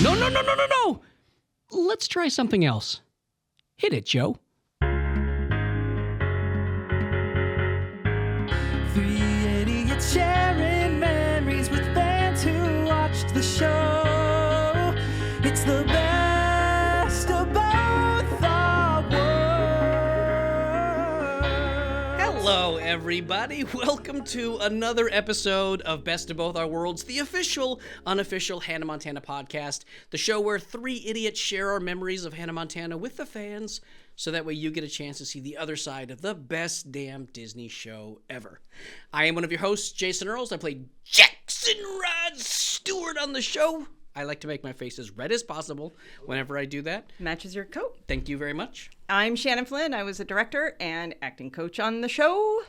No. Let's try something else. Hit it, Joe. Three idiots sharing memories with fans who watched the show. It's the best of both our worlds. Hello, everybody. Welcome to another episode of Best of Both Our Worlds, the official, unofficial Hannah Montana podcast, the show where three idiots share our memories of Hannah Montana with the fans, so that way you get a chance to see the other side of the best damn Disney show ever. I am one of your hosts, Jason Earles. I play Jackson Rod Stewart on the show. I like to make my face as red as possible whenever I do that. Matches your coat. Thank you very much. I'm Shannon Flynn. I was a director and acting coach on the show.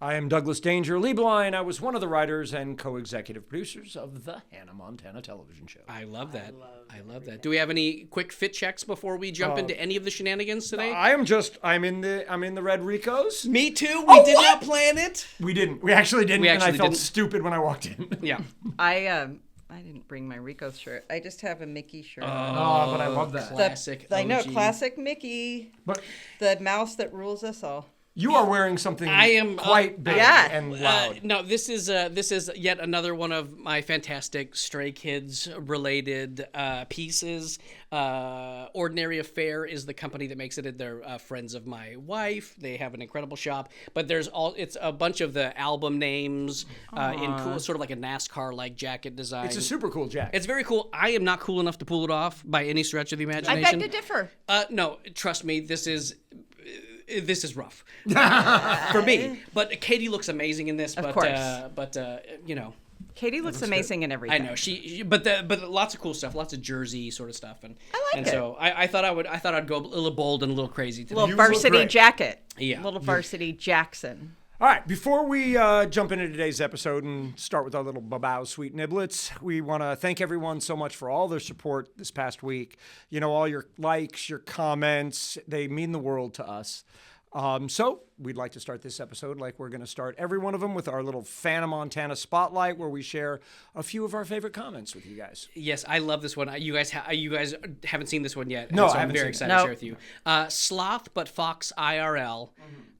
I am Douglas Danger Lieblein. I was one of the writers and co-executive producers of the Hannah Montana television show. I love that. I love that. Do we have any quick fit checks before we jump into any of the shenanigans today? I'm in the red Ricos. Me too. We did not plan it. We didn't. We actually didn't. We actually and I felt didn't. stupid when I walked in. Yeah. I didn't bring my Rico shirt. I just have a Mickey shirt. Oh, but I love that. Classic. I know, OG. classic Mickey. But The mouse that rules us all. you are wearing something I am, quite big yeah. and loud. No, this is yet another one of my fantastic Stray Kids related pieces. Ordinary Affair is the company that makes it. They're friends of my wife. They have an incredible shop. But it's a bunch of the album names in cool, sort of like a NASCAR like jacket design. It's a super cool jacket. It's very cool. I am not cool enough to pull it off by any stretch of the I imagination. beg to differ. No, trust me, this is rough for me. But Katie looks amazing in this. Of course. But you know, Katie looks amazing in everything. I know but lots of cool stuff, lots of Jersey sort of stuff, and I like it. So I thought I'd go a little bold and a little crazy today. Little You look varsity great. jacket. Yeah. Little varsity Jackson. All right, before we jump into today's episode and start with our little Babao Sweet Niblets, we want to thank everyone so much for all their support this past week. You know, all your likes, your comments, they mean the world to us. So we'd like to start this episode like we're going to start every one of them with our little Hannah Montana Spotlight, where we share a few of our favorite comments with you guys. Yes, I love this one. You guys haven't seen this one yet. No, so I I'm haven't very seen excited it. to share with you. Sloth but Fox IRL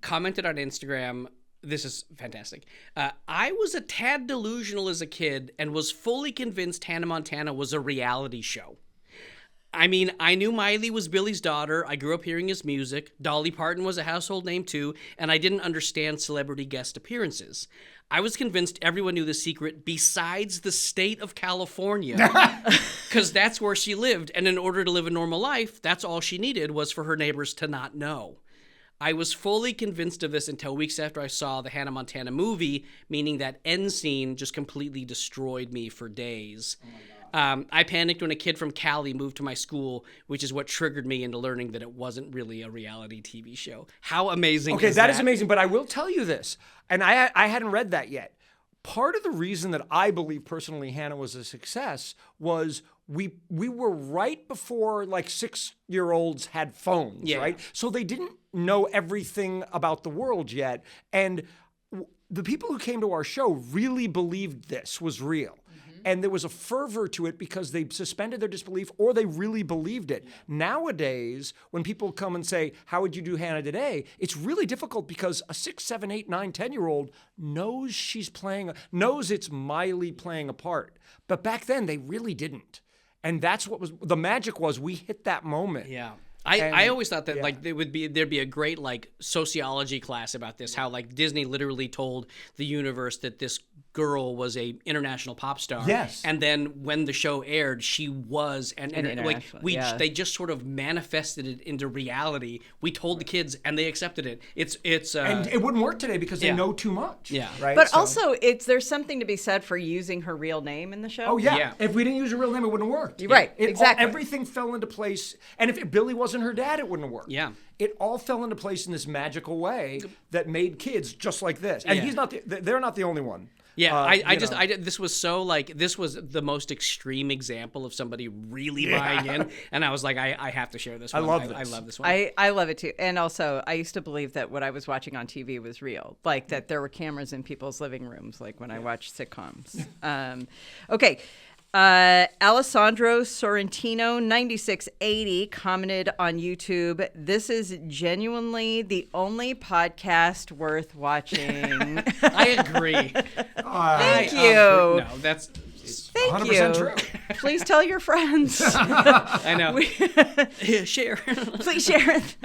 commented on Instagram. This is fantastic. I was a tad delusional as a kid and was fully convinced Hannah Montana was a reality show. I mean, I knew Miley was Billy's daughter. I grew up hearing his music. Dolly Parton was a household name too, and I didn't understand celebrity guest appearances. I was convinced everyone knew the secret besides the state of California, because that's where she lived, and in order to live a normal life, that's all she needed was for her neighbors to not know. I was fully convinced of this until weeks after I saw the Hannah Montana movie, meaning that end scene just completely destroyed me for days. I panicked when a kid from Cali moved to my school, which is what triggered me into learning that it wasn't really a reality TV show. How amazing is that? That is amazing, but I will tell you this, and I hadn't read that yet. Part of the reason that I believe personally Hannah was a success was we were right before like 6-year-olds had phones, right? So they didn't know everything about the world yet, and the people who came to our show really believed this was real. And there was a fervor to it because they suspended their disbelief or they really believed it. Nowadays, when people come and say, how would you do Hannah today? It's really difficult because a 6, 7, 8, 9, 10-year-old knows knows it's Miley playing a part. But back then, they really didn't. And that's what was, the magic was, we hit that moment. Yeah. I always thought that like there'd be a great like sociology class about this, how like Disney literally told the universe that this girl was a international pop star. Yes. And then when the show aired, she was like they just sort of manifested it into reality. We told the kids and they accepted it. It's and it wouldn't work today because they know too much. Yeah. Right. But also, there's something to be said for using her real name in the show. Oh yeah. If we didn't use her real name, it wouldn't have worked. Right. Exactly. Everything fell into place, and if Billy wasn't her dad, it wouldn't have worked. Yeah. It all fell into place in this magical way that made kids just like this. And they're not the only one. Yeah, this was so like, this was the most extreme example of somebody really buying in. And I was like, I have to share this one. I love this one. I love it too. And also, I used to believe that what I was watching on TV was real. Like that there were cameras in people's living rooms, like when I watched sitcoms. Okay. Alessandro Sorrentino 9680 commented on YouTube, "This is genuinely the only podcast worth watching." I agree. Thank you. No, that's Thank 100% you. true. Please tell your friends. I know. Yeah, share. Please share it.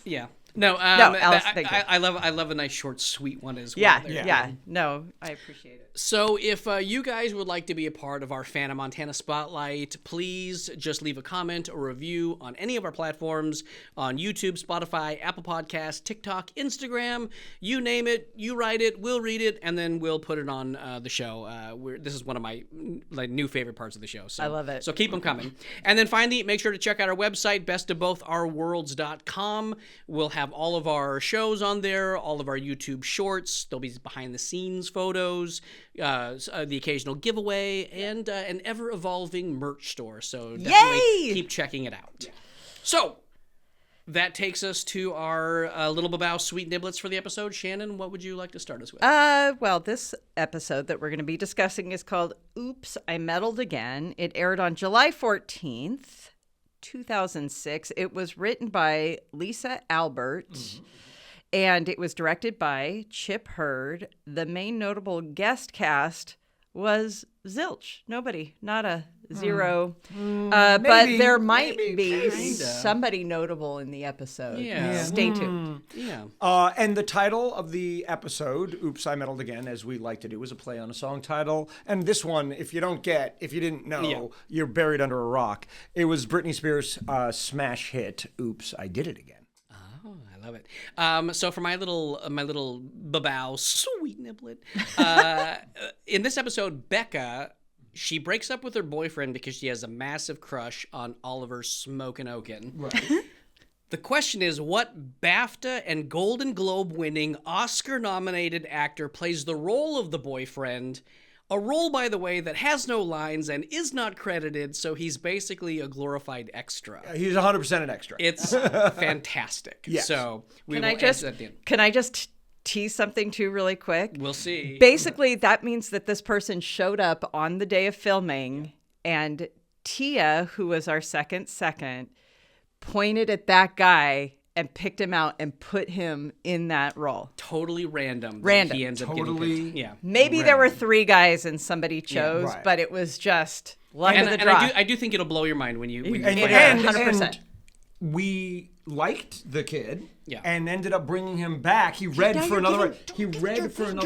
Yeah. No, Alice, thank you. I love a nice short sweet one as well. Yeah, there. yeah. No, I appreciate it. So if you guys would like to be a part of our Hannah Montana Spotlight, please just leave a comment or review on any of our platforms, on YouTube, Spotify, Apple Podcasts, TikTok, Instagram, you name it, you write it, we'll read it, and then we'll put it on the show. This is one of my new favorite parts of the show. So, I love it. So keep them coming. And then finally, make sure to check out our website, bestofbothourworlds.com. We'll have all of our shows on there, all of our YouTube shorts. There'll be behind-the-scenes photos, the occasional giveaway, and an ever-evolving merch store. So definitely keep checking it out. Yeah. So that takes us to our little babao sweet niblets for the episode. Shannon, what would you like to start us with? Well, this episode that we're going to be discussing is called Oops, I Meddled Again. It aired on July 14th, 2006. It was written by Lisa Albert. Mm-hmm. And it was directed by Chip Hurd. The main notable guest cast was zilch. Nobody. Not a zero. But there might be somebody notable in the episode. Yeah. Stay tuned. Yeah. And the title of the episode, Oops, I Meddled Again, as we like to do, is a play on a song title. And this one, if you didn't know, you're buried under a rock. It was Britney Spears' smash hit, Oops, I Did It Again. Love it. So for my little babao sweet niblet, in this episode, Becca, she breaks up with her boyfriend because she has a massive crush on Oliver Smokin' Right. The question is, what BAFTA and Golden Globe winning Oscar-nominated actor plays the role of the boyfriend? A role, by the way, that has no lines and is not credited, so he's basically a glorified extra. He's 100% an extra. It's fantastic. Yes. So Can I just tease something too really quick? We'll see. Basically, that means that this person showed up on the day of filming, and Tia, who was our second, pointed at that guy and picked him out and put him in that role. Totally random. He ends up getting picked. Yeah. Maybe there were 3 guys and somebody chose, but it was just luck of the draw. I do think it'll blow your mind when you 100%. And we liked the kid Yeah. and ended up bringing him back. He read for another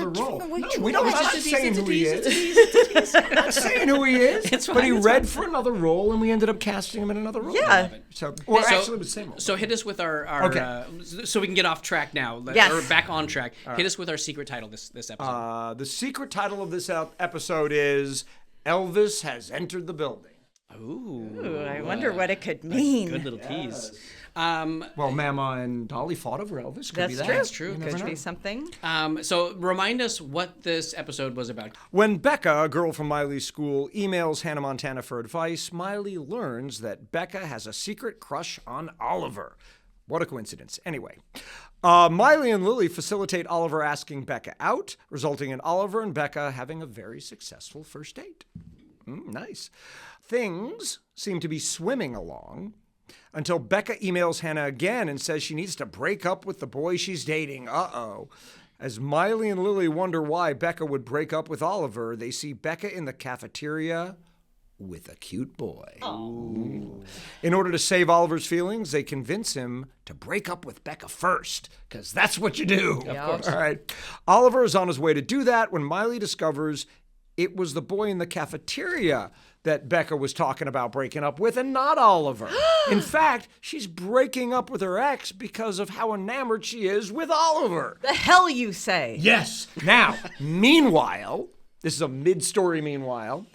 role. No, we don't. I'm not saying who he is. I'm not saying who he is. But he read for another role, and we ended up casting him in another role. Yeah. So, actually, it was the same role. So hit us with our so we can get off track now. Yes. Or back on track. Hit us with our secret title this episode. The secret title of this episode is Elvis Has Entered the Building. Ooh, I wonder what it could mean. Good little tease. Well, Mama and Dolly fought over Elvis. Could be that. That's true. Could be something. So remind us what this episode was about. When Becca, a girl from Miley's school, emails Hannah Montana for advice, Miley learns that Becca has a secret crush on Oliver. What a coincidence. Anyway, Miley and Lily facilitate Oliver asking Becca out, resulting in Oliver and Becca having a very successful first date. Nice. Things seem to be swimming along until Becca emails Hannah again and says she needs to break up with the boy she's dating. Uh-oh. As Miley and Lily wonder why Becca would break up with Oliver, they see Becca in the cafeteria with a cute boy. Ooh. In order to save Oliver's feelings, they convince him to break up with Becca first, because that's what you do. Of course. All right. Oliver is on his way to do that when Miley discovers it was the boy in the cafeteria that Becca was talking about breaking up with and not Oliver. In fact, she's breaking up with her ex because of how enamored she is with Oliver. The hell you say? Yes. Now, meanwhile, this is a mid-story meanwhile,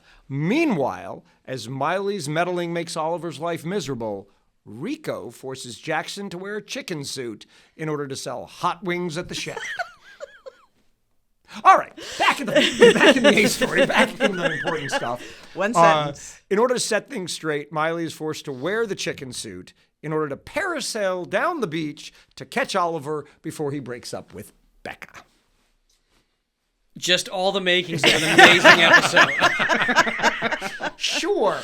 as Miley's meddling makes Oliver's life miserable, Rico forces Jackson to wear a chicken suit in order to sell hot wings at the shack. All right, back in the A story, back in the important stuff. One sentence. In order to set things straight, Miley is forced to wear the chicken suit in order to parasail down the beach to catch Oliver before he breaks up with Becca. Just all the makings of an amazing episode. Sure.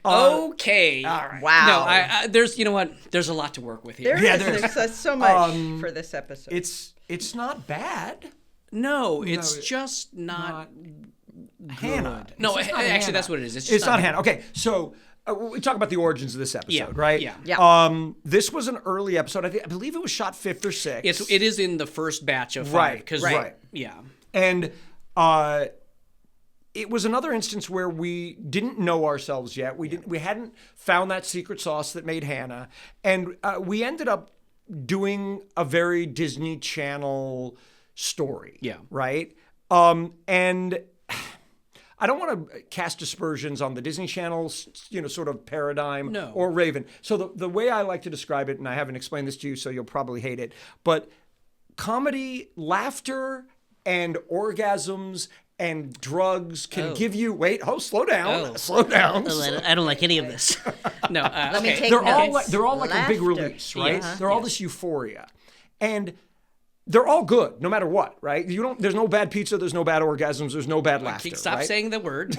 Okay. All right. Wow. No, there's, you know what? There's a lot to work with here. There's so much for this episode. It's not bad. No, it's just not Hannah. No, It's just not actually, Hannah. that's what it is. It's not Hannah. Okay, so we talk about the origins of this episode, Yeah, right? yeah. This was an early episode. I believe it was shot 5th or 6th. It is in the first batch of 5. Right, 'cause- right. Yeah. And it was another instance where we didn't know ourselves yet. We hadn't found that secret sauce that made Hannah, and we ended up doing a very Disney Channel story. Yeah. Right. And I don't want to cast aspersions on the Disney Channel, sort of paradigm or Raven. So the way I like to describe it, and I haven't explained this to you, so you'll probably hate it, but comedy, laughter, and orgasms and drugs can give you slow down. I don't like any of this. No, Let me okay. take They're notes. all like a big Laughter. release, right? Yes. They're all this euphoria, and they're all good, no matter what, right? There's no bad pizza, there's no bad orgasms, there's no bad laughter. Stop right? saying the word.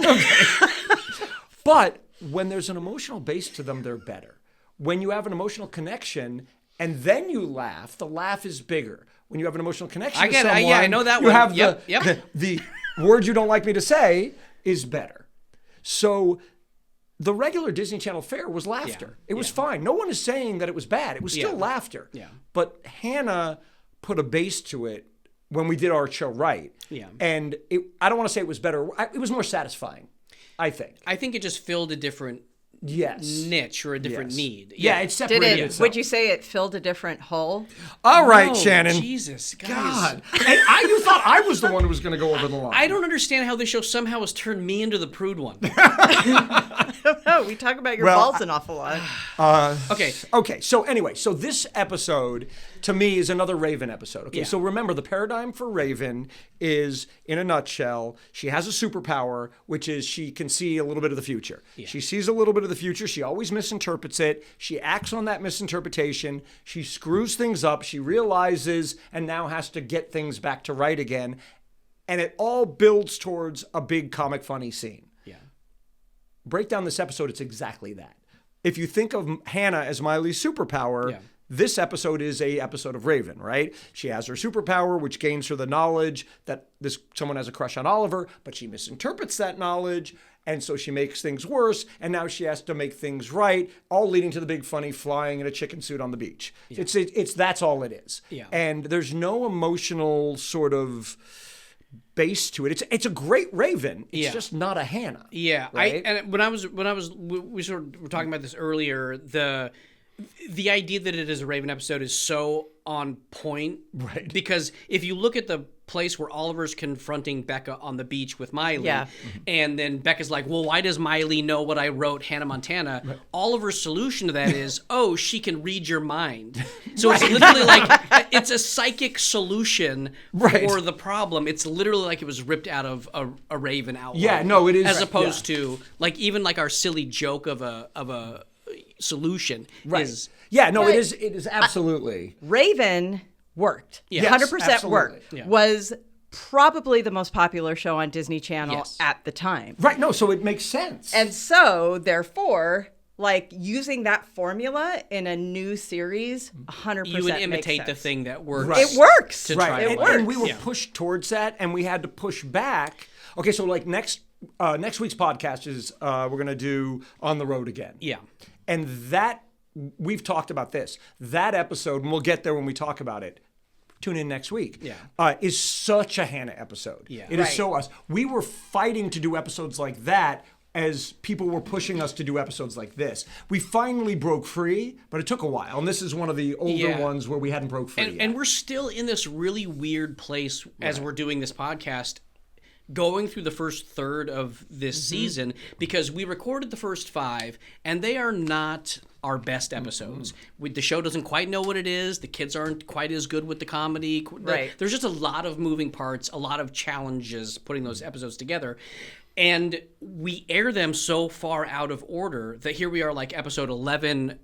But when there's an emotional base to them, they're better. When you have an emotional connection and then you laugh, the laugh is bigger. When you have an emotional connection to someone, I know that you one. have Yep. the word you don't like me to say is better. So the regular Disney Channel fare was laughter. It was fine. No one is saying that it was bad. It was still laughter. Yeah. But Hannah put a base to it when we did our show right. Yeah. And I don't want to say it was better. It was more satisfying, I think. I think it just filled a different Yes. niche or a different need. Yeah, it Did separated it? itself. Would you say it filled a different hole? All right, Oh, Shannon. Jesus, guys. God. And you thought I was the one who was going to go over the line. I don't understand how this show somehow has turned me into the prude one. No, we talk about your Well, balls an awful lot. Okay. Okay, so anyway, so this episode to me is another Raven episode. Okay, Yeah. so remember the paradigm for Raven is, in a nutshell, she has a superpower, which is she can see a little bit of the future. She sees a little bit of the future. She always misinterprets it. She acts on that misinterpretation. She screws things up. She realizes and now has to get things back to right again. And it all builds towards a big comic funny scene. Yeah. Break down this episode, it's exactly that. If you think of Hannah as Miley's superpower, this episode is a episode of Raven, right? She has her superpower, which gains her the knowledge that someone has a crush on Oliver, but she misinterprets that knowledge, and so she makes things worse, and now she has to make things right, all leading to the big funny flying in a chicken suit on the beach. Yeah. It's that's all it is. Yeah. And there's no emotional sort of base to it. It's a great Raven. It's just not a Hannah. Yeah, right? we sort of were talking about this earlier. The idea that it is a Raven episode is so on point, Right. Because if you look at the place where Oliver's confronting Becca on the beach with Miley, and then Becca's like, "Well, why does Miley know what I wrote, Hannah Montana?" Right. Oliver's solution to that is, "Oh, she can read your mind." So it's literally like it's a psychic solution for the problem. It's literally like it was ripped out of a Raven outline. Yeah, no, it is. As opposed to like even like our silly joke of a solution is. Yeah, no, it is absolutely. Raven worked. Yes, 100% absolutely. worked. Yeah. Was probably the most popular show on Disney Channel at the time. Right, no, so it makes sense. And so, therefore, like using that formula in a new series, 100% You would imitate makes the sense. thing that works. It works. To right, try and, it works. and we were Yeah. pushed towards that, and we had to push back. Okay, so like next week's podcast is we're gonna do On the Road Again. Yeah. And that we've talked about this. That episode, and we'll get there when we talk about it. Tune in next week. Yeah. Is such a Hannah episode. Yeah. It is so us. We were fighting to do episodes like that as people were pushing us to do episodes like this. We finally broke free, but it took a while. And this is one of the older ones where we hadn't broke free yet. And we're still in this really weird place as we're doing this podcast, going through the first third of this season, because we recorded the first 5, and they are not our best episodes. The show doesn't quite know what it is. The kids aren't quite as good with the comedy. Right. There's just a lot of moving parts, a lot of challenges putting those episodes together. And we air them so far out of order that here we are like episode 11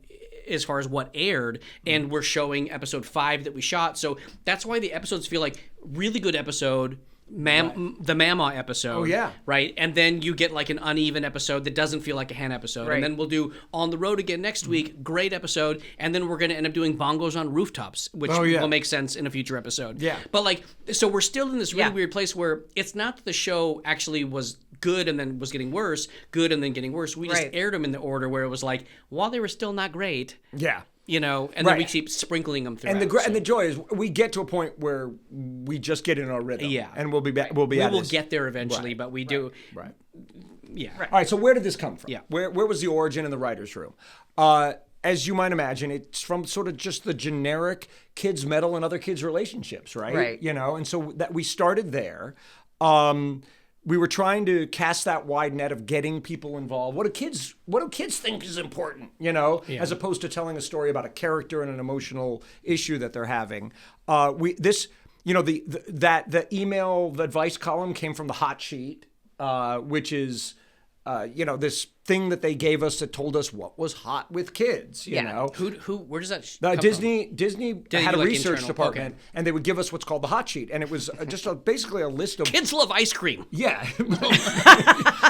as far as what aired, and we're showing episode 5 that we shot. So that's why the episodes feel like really good episode, the Mama episode. Oh, yeah. Right? And then you get like an uneven episode that doesn't feel like a Hannah episode. Right. And then we'll do On the Road Again next week. Great episode. And then we're going to end up doing Bongos on Rooftops, which will make sense in a future episode. Yeah. But like, so we're still in this really weird place where it's not that the show actually was good and then was getting worse, good and then getting worse. We just aired them in the order where it was like, while they were still not great. Yeah. You know, and then we keep sprinkling them throughout. And the joy is we get to a point where we just get in our rhythm. Yeah. And we'll be back. We will get there eventually, but we do. Right. Yeah. All right. So where did this come from? Yeah. Where was the origin in the writer's room? As you might imagine, it's from sort of just the generic kids meddle and other kids' relationships, right? Right. You know, and so that we started there. We were trying to cast that wide net of getting people involved. What do kids think is important, you know, as opposed to telling a story about a character and an emotional issue that they're having. The email, the advice column came from the hot sheet, which is, this thing that they gave us that told us what was hot with kids, you know. Where does that come Disney from? had a like research internal? department, and they would give us what's called the hot sheet, and it was basically a list of Kids love ice cream. Yeah.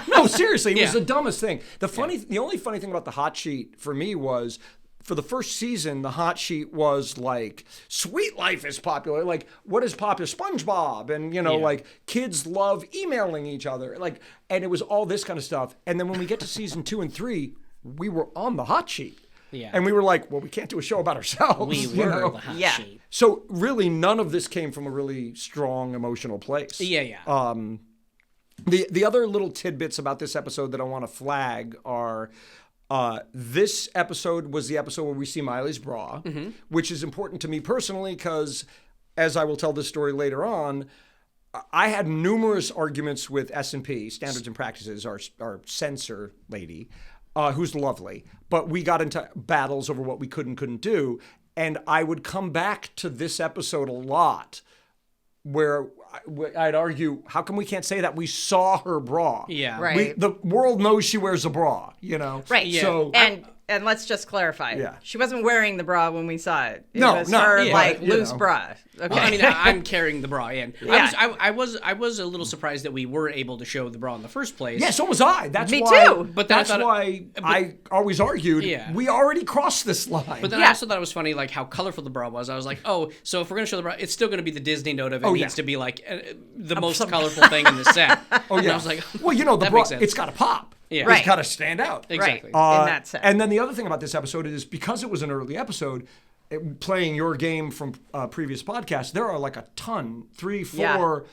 No, seriously, it was the dumbest thing. The only funny thing about the hot sheet for me was, for the first season, the hot sheet was like, Sweet Life is popular. Like, what is popular? SpongeBob. And, like, kids love emailing each other. Like, and it was all this kind of stuff. And then when we get to season 2 and 3, we were on the hot sheet. Yeah. And we were like, well, we can't do a show about ourselves. We were the hot sheet. So really, none of this came from a really strong emotional place. Yeah. The other little tidbits about this episode that I want to flag are, this episode was the episode where we see Miley's bra, which is important to me personally because, as I will tell this story later on, I had numerous arguments with S&P, Standards and Practices, our censor lady, who's lovely. But we got into battles over what we could and couldn't do. And I would come back to this episode a lot where I'd argue, how come we can't say that? We saw her bra. Yeah. Right. The world knows she wears a bra, you know? Right. Yeah. So, and let's just clarify. Yeah. She wasn't wearing the bra when we saw it. It No, was no, her, yeah, like, but, you loose know. bra. Okay. Well, I mean, I'm carrying the bra in. Yeah. I was a little surprised that we were able to show the bra in the first place. Yeah, so was I. That's Me why, too. But then I that's thought- why I always argued, Yeah. we already crossed this line. But then I also thought it was funny, like how colorful the bra was. I was like, oh, so if we're gonna show the bra, it's still gonna be the Disney note of it needs to be like the most colorful thing in the set. Oh, yeah. And I was like, well, the that bra, makes sense. it's got to pop. Yeah. Right. It's got to stand out. Exactly. Right. In that sense. And then the other thing about this episode is, because it was an early episode, playing your game from previous podcasts, there are like a ton, 3, 4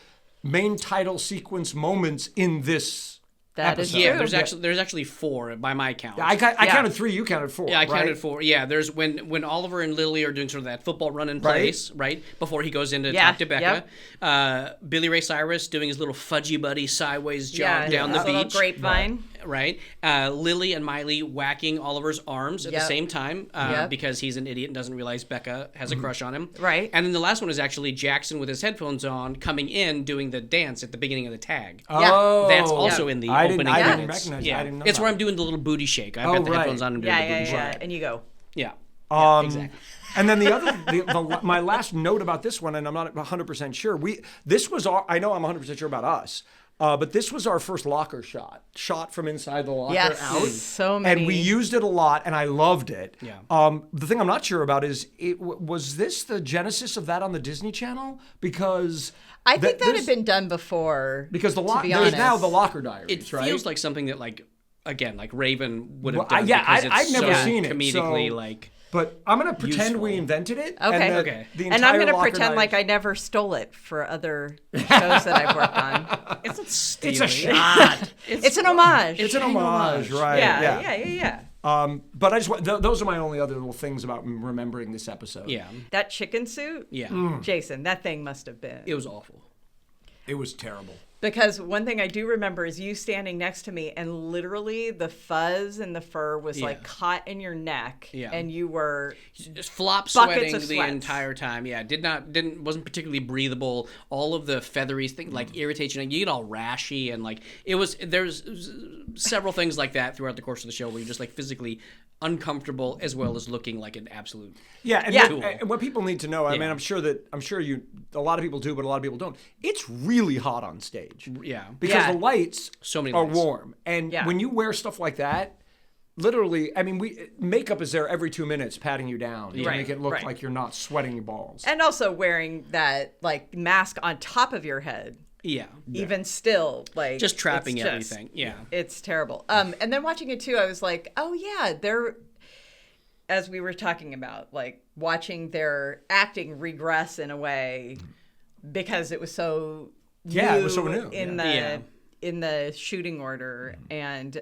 main title sequence moments in this That is episode. Yeah, true. there's actually 4 by my count. I counted 3, you counted 4. Yeah, I counted right? 4. Yeah, there's when Oliver and Lily are doing sort of that football run in place, right? Before he goes in to talk to Becca. Billy Ray Cyrus doing his little fudgy buddy sideways jog down the a little beach. grapevine. Right. Lily and Miley whacking Oliver's arms at the same time because he's an idiot and doesn't realize Becca has a crush on him. Right. And then the last one is actually Jackson with his headphones on coming in doing the dance at the beginning of the tag. Oh, That's also in the opening I didn't credits. recognize Yeah, that. I didn't know it's that. where I'm doing the little booty shake. I've got the headphones on and doing the booty shake. And you go. Yeah. Exactly. And then my last note about this one, and I'm not 100% sure. I know I'm 100% sure about us, but this was our first locker shot from inside the locker out. So many. And we used it a lot, and I loved it. Yeah. The thing I'm not sure about is, was this the genesis of that on the Disney Channel? Because I think that had been done before. because to be there's honest. now the Locker Diaries, It right? feels like something that, like, again, like Raven would have Well, done. yeah, because it's I've never so seen it, comedically, so- like. But I'm going to pretend we Useful. invented it. Okay. And Okay. the And I'm entire going to Locker pretend like Diaries- I never stole it for other shows that I've worked on. It's not It's stealing. a shot. It's an homage. It's an homage, right? Yeah. But I just those are my only other little things about remembering this episode. Yeah. That chicken suit? Yeah. Jason, that thing must have been. It was awful. It was terrible. Because one thing I do remember is you standing next to me, and literally the fuzz and the fur was like caught in your neck, and you were Just flop Buckets sweating of the sweats. entire time. Yeah, wasn't particularly breathable. All of the feathery things like irritate you. You get all rashy and like there's several things like that throughout the course of the show where you're just like physically uncomfortable as well as looking like an absolute And what people need to know, I mean, I'm sure a lot of people do, but a lot of people don't. It's really hot on stage. Yeah. Because the lights So many are lights. warm. And when you wear stuff like that, literally, I mean, makeup is there every 2 minutes patting you down to make it look like you're not sweating your balls. And also wearing that like mask on top of your head. Yeah. Even still, like Just trapping it's just- everything. Yeah. It's terrible. And then watching it too, I was like, oh yeah, they're, as we were talking about, like watching their acting regress in a way because it was so it was so new in the shooting order, and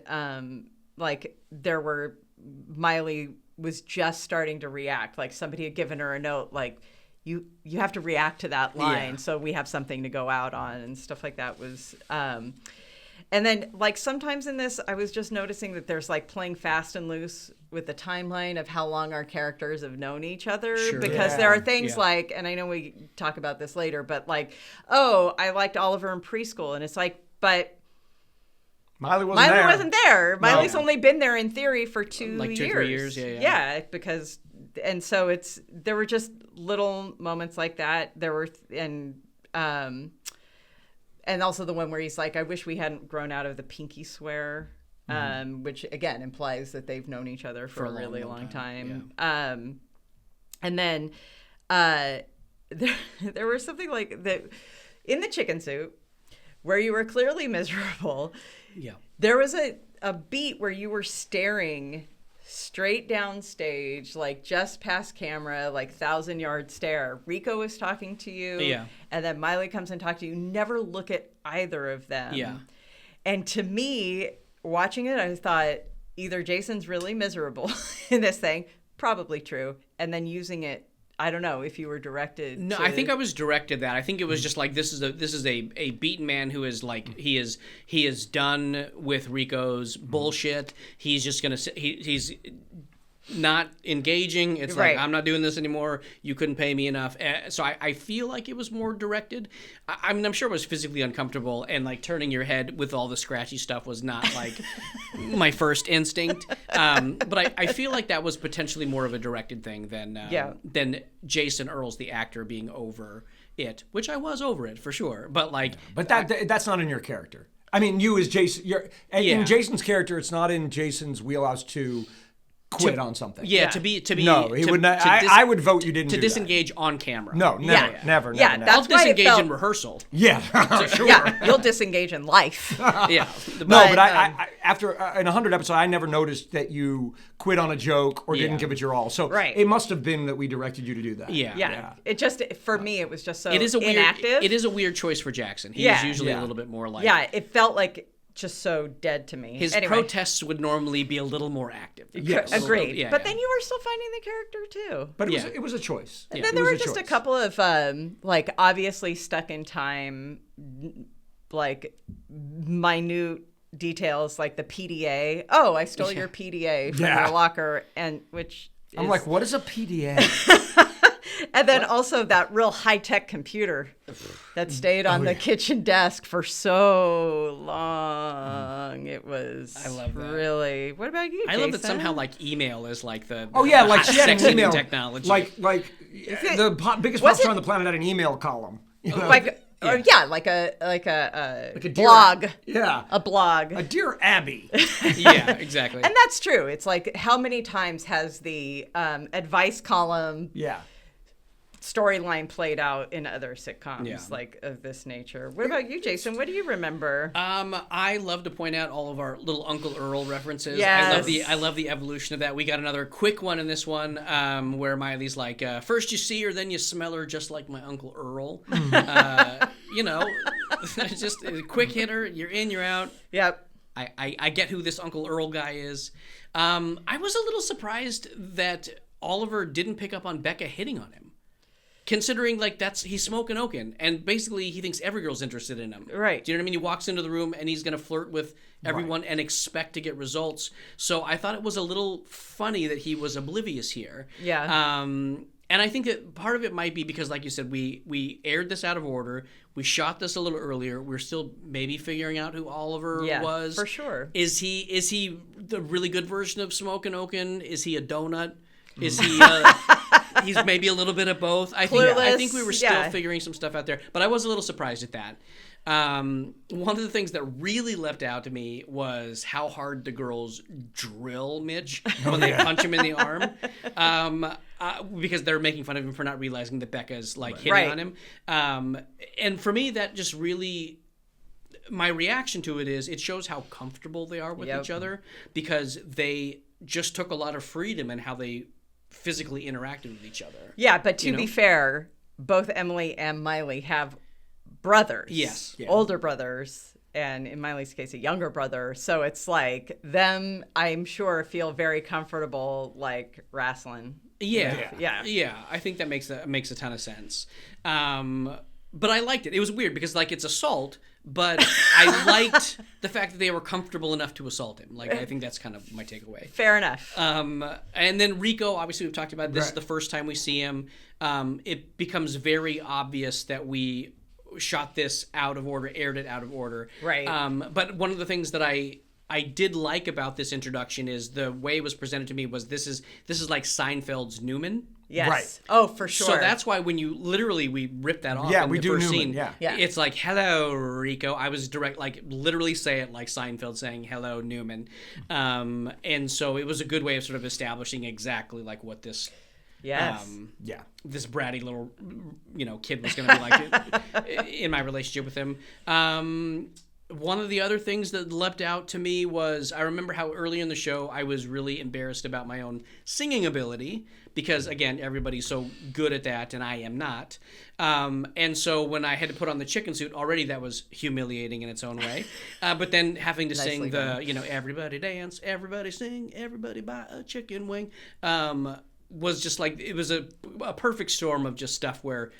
like Miley was just starting to react, like somebody had given her a note, like you have to react to that line, so we have something to go out on, and stuff like that was. And then, like, sometimes in this, I was just noticing that there's, like, playing fast and loose with the timeline of how long our characters have known each other. Sure. Because there are things like, and I know we talk about this later, but, like, oh, I liked Oliver in preschool. And it's like, but Miley wasn't there. Miley's only been there in theory for 2 like 2 years. or 3 years, Yeah, because, and so there were just little moments like that. There were, and also the one where he's like, I wish we hadn't grown out of the pinky swear, which, again, implies that they've known each other for a really long time. Yeah. And then there was something like that in the chicken soup where you were clearly miserable. Yeah. There was a beat where you were staring straight down stage, like just past camera, like 1,000-yard stare. Rico was talking to you, and then Miley comes and talks to you. Never look at either of them. Yeah. And to me, watching it, I thought either Jason's really miserable in this thing, probably true, and then using it. I don't know if you were directed. No, I think I was directed that. I think it was just like this is a beaten man who is like he is done with Rico's bullshit. He's just gonna he's not engaging. It's like, I'm not doing this anymore. You couldn't pay me enough. So I feel like it was more directed. I mean, I'm sure it was physically uncomfortable, and like turning your head with all the scratchy stuff was not like my first instinct. But I feel like that was potentially more of a directed thing than Jason Earles, the actor, being over it, which I was over it for sure. But like, that's not in your character. I mean, you as Jason, in Jason's character, it's not in Jason's wheelhouse to quit on something. To be no, he would not. I would vote you didn't to do disengage that. on camera. No, never. I'll disengage in rehearsal. Yeah, sure. Yeah, you'll disengage in life. Yeah, but I after in 100 episodes, I never noticed that you quit on a joke or didn't give it your all. So it must have been that we directed you to do that. Yeah. It just, for me, it was just so inactive. It is a weird choice for Jackson. He is usually a little bit more like. Yeah, it felt like just so dead to me. His protests would normally be a little more active. Yes. Agreed. But then you were still finding the character too. But it was a choice. And then there were just a couple of like obviously stuck in time, like minute details, like the PDA. Oh, I stole your PDA from your locker, and I'm like, what is a PDA? And then also that real high-tech computer that stayed on the kitchen desk for so long. It was really... What about you, Jason? I love that somehow like email is like the like she had an sexy email technology. Like the biggest pop star on the planet had an email column. You know? Like a blog. A blog. A Dear Abby. Yeah, exactly. And that's true. It's like, how many times has the advice column storyline played out in other sitcoms like of this nature? What about you, Jason? What do you remember? I love to point out all of our little Uncle Earl references. Yes. I love the evolution of that. We got another quick one in this one where Miley's like, first you see her, then you smell her, just like my Uncle Earl. Just a quick hitter. You're in, you're out. Yep. I get who this Uncle Earl guy is. I was a little surprised that Oliver didn't pick up on Becca hitting on him. Considering, like, he's smoking oaken, and basically he thinks every girl's interested in him. Right. Do you know what I mean? He walks into the room, and he's going to flirt with everyone and expect to get results. So I thought it was a little funny that he was oblivious here. Yeah. And I think that part of it might be because, like you said, we aired this out of order. We shot this a little earlier. We're still maybe figuring out who Oliver was. For sure. Is he the really good version of Smokin' Oaken? Is he a donut? Is he? He's maybe a little bit of both. I think we were still figuring some stuff out there, but I was a little surprised at that. One of the things that really leapt out to me was how hard the girls drill Mitch when they punch him in the arm, because they're making fun of him for not realizing that Becca's hitting on him. And for me, that just really, my reaction to it is it shows how comfortable they are with each other, because they just took a lot of freedom in how they physically interacted with each other. Yeah, but to be fair, both Emily and Miley have brothers. Yes. Yeah. Older brothers, and in Miley's case, a younger brother. So it's like them, I'm sure, feel very comfortable wrestling. Yeah. I think that makes a ton of sense. But I liked it. It was weird because it's assault, but I liked the fact that they were comfortable enough to assault him. I think that's kind of my takeaway. Fair enough. And then Rico, obviously we've talked about this. Is the first time we see him. It becomes very obvious that we shot this out of order, aired it out of order. Right. But one of the things that I did like about this introduction is the way it was presented to me was this is like Seinfeld's Newman. Yes. Right. Oh, for sure. So that's why when we ripped that off in the first scene, it's like, hello, Rico. I was literally say it like Seinfeld saying, hello, Newman. And so it was a good way of sort of establishing exactly what this this bratty little kid was going to be like in my relationship with him. One of the other things that leapt out to me was I remember how early in the show I was really embarrassed about my own singing ability because, again, everybody's so good at that and I am not. And so when I had to put on the chicken suit, already that was humiliating in its own way. But then having to sing everybody dance, everybody sing, everybody buy a chicken wing, was just it was a perfect storm of just stuff where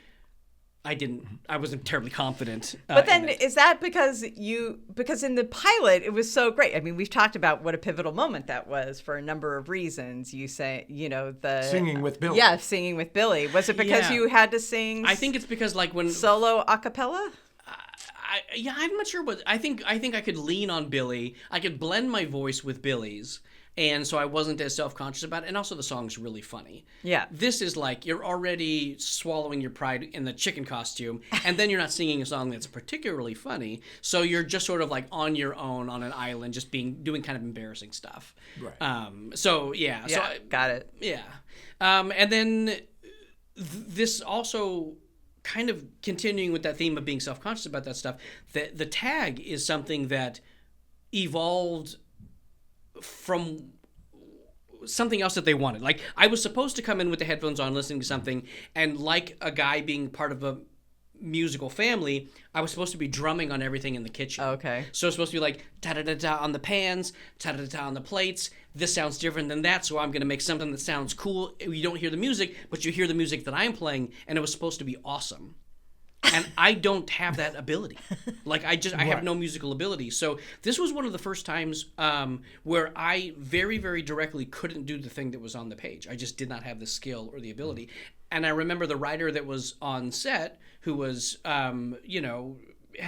I wasn't terribly confident. But then is that because in the pilot, it was so great. I mean, we've talked about what a pivotal moment that was for a number of reasons. You say, the singing with Billy. Yeah, singing with Billy. Was it because you had to sing? I think it's because when solo a cappella? I'm not sure what I think I could lean on Billy. I could blend my voice with Billy's. And so I wasn't as self-conscious about it. And also the song's really funny. Yeah. This is you're already swallowing your pride in the chicken costume, and then you're not singing a song that's particularly funny. So you're just sort of on your own on an island, just doing kind of embarrassing stuff. Right. So, yeah. Yeah, got it. Yeah. And then this also kind of continuing with that theme of being self-conscious about that stuff, the tag is something that evolved from something else that they wanted. I was supposed to come in with the headphones on listening to something, and like a guy being part of a musical family, I was supposed to be drumming on everything in the kitchen. Okay. So it's supposed to be ta-da-da-da on the pans, ta-da-da-da on the plates. This sounds different than that, so I'm going to make something that sounds cool. You don't hear the music, but you hear the music that I'm playing, and it was supposed to be awesome. And I don't have that ability. I have no musical ability. So this was one of the first times where I very, very directly couldn't do the thing that was on the page. I just did not have the skill or the ability. And I remember the writer that was on set, who was, had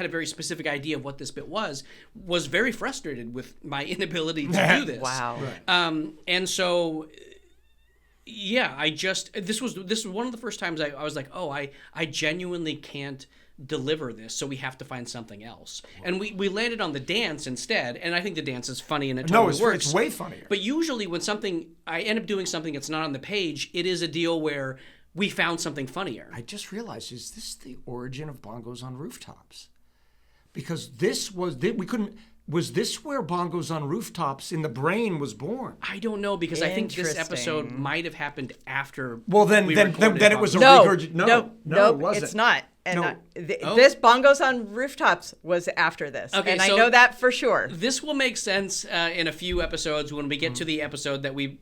a very specific idea of what this bit was very frustrated with my inability to do this. Wow. Right. And so... Yeah, this was one of the first times I was like, oh, I genuinely can't deliver this, so we have to find something else. And we landed on the dance instead, and I think the dance is funny and it totally works. It's way funnier. But usually when I end up doing something that's not on the page, it is a deal where we found something funnier. I just realized, is this the origin of Bongos on Rooftops? Because was this where Bongos on Rooftops in the brain was born? I don't know, because I think this episode might have happened after. Well, then it was a regurgitation. No, it wasn't. It's not. And this Bongos on Rooftops was after this. Okay, and I know that for sure. This will make sense in a few episodes when we get to the episode that we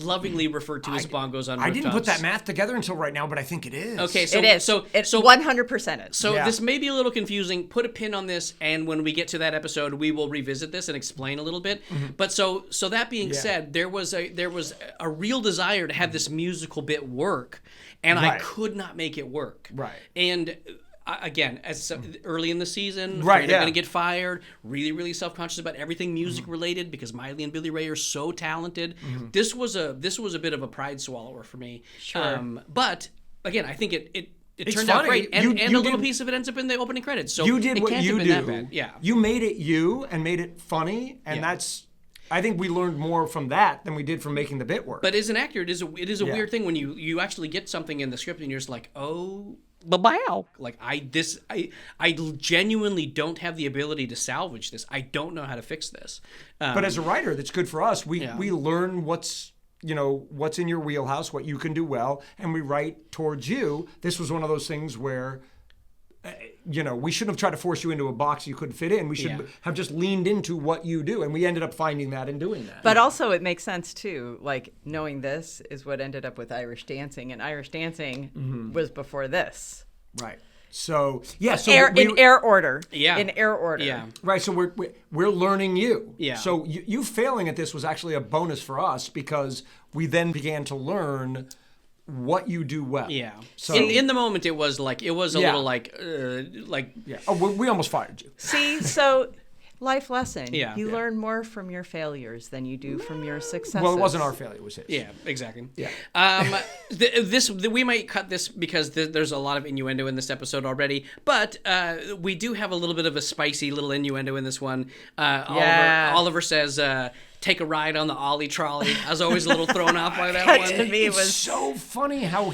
lovingly referred to as bongos on rooftops. I didn't put that math together until right now, but I think it is. Okay, so It is. So It 100% is. So Yeah. this may be a little confusing. Put a pin on this, and when we get to that episode, we will revisit this and explain a little bit. But so that being said, there was a real desire to have this musical bit work, and I Right. could not make it work. Right. And again, as early in the season, Right, afraid I'm yeah. going to get fired. Really, really self-conscious about everything music related because Miley and Billy Ray are so talented. This was a bit of a pride swallower for me. Sure. But again, I think it It's turned out funny. great, and You a little did- piece of it ends up in the opening credits. So You did it what can't you have do. been that bad. Yeah. You made it you and made it funny, and Yeah. that's. I think we learned more from that than we did from making the bit work. But as an actor, it is a Yeah. weird thing when you actually get something in the script and you're just like, oh, wow. Like I genuinely don't have the ability to salvage this. I don't know how to fix this. But as a writer, that's good for us. We Yeah. we learn what's in your wheelhouse, what you can do well, and we write towards you. This was one of those things where, we shouldn't have tried to force you into a box you couldn't fit in. We should Yeah. have just leaned into what you do, and we ended up finding that and doing that. But also, it makes sense too. Like knowing this is what ended up with Irish Dancing, and Irish Dancing was before this. right. So yeah. So In air order. Yeah. In air order. Yeah. Right, so we're learning you. Yeah. So you failing at this was actually a bonus for us because we then began to learn what you do well. Yeah. So In the moment, it was a Yeah. little like. yeah. Oh, we almost fired you. See, so life lesson. Yeah. You Yeah. learn more from your failures than you do from your successes. Well, it wasn't our failure; it was his. Yeah, exactly. Yeah. We might cut this because there's a lot of innuendo in this episode already, but we do have a little bit of a spicy little innuendo in this one. Yeah. Oliver says, "Take a ride on the Ollie trolley." I was always a little thrown off by that That one. to me It's was so funny how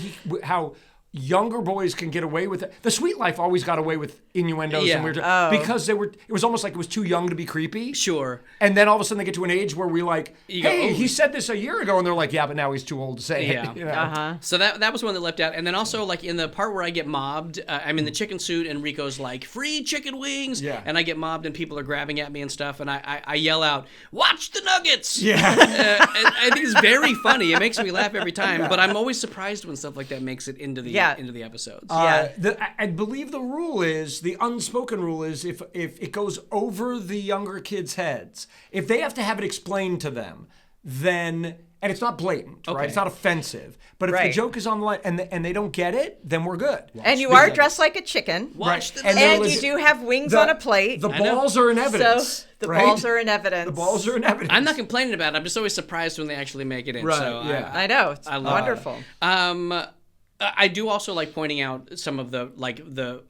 younger boys can get away with it. The Sweet Life always got away with innuendos Yeah. and weird Oh. because it was almost like it was too young to be creepy. Sure. And then all of a sudden they get to an age where we like, You go, hey, "Oh." he said this a year ago, and they're like, yeah, but now he's too old to say Yeah. it. You know? uh-huh. So that was one that leapt out, and then also like in the part where I get mobbed, I'm in the chicken suit, and Rico's like, "Free chicken wings!" Yeah. And I get mobbed, and people are grabbing at me and stuff, and I yell out, "Watch the Nuggets!" Yeah. And I think it's very funny. It makes me laugh every time, but I'm always surprised when stuff like that makes it into the episodes. I believe the rule is, the unspoken rule is, if it goes over the younger kids' heads, if they have to have it explained to them, then, and it's not blatant, Okay. right? It's not offensive. But if the Right. joke is on the line and they don't get it, then we're good. And you are dressed like a chicken. Watch the And Nuggets. there And was- you do have wings on a plate. The I know. balls are in evidence. So the right? balls are in evidence. The balls are in evidence. I'm not complaining about it. I'm just always surprised when they actually make it in. Right, So yeah. I know. It's I love wonderful. I do also like pointing out some of the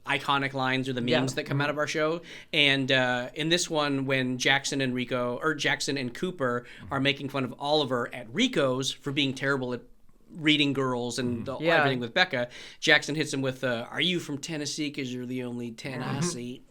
iconic lines or the memes that come out of our show. And in this one, when Jackson and Cooper are making fun of Oliver at Rico's for being terrible at reading girls and everything with Becca, Jackson hits him with, "Are you from Tennessee? Because you're the only 10 I see."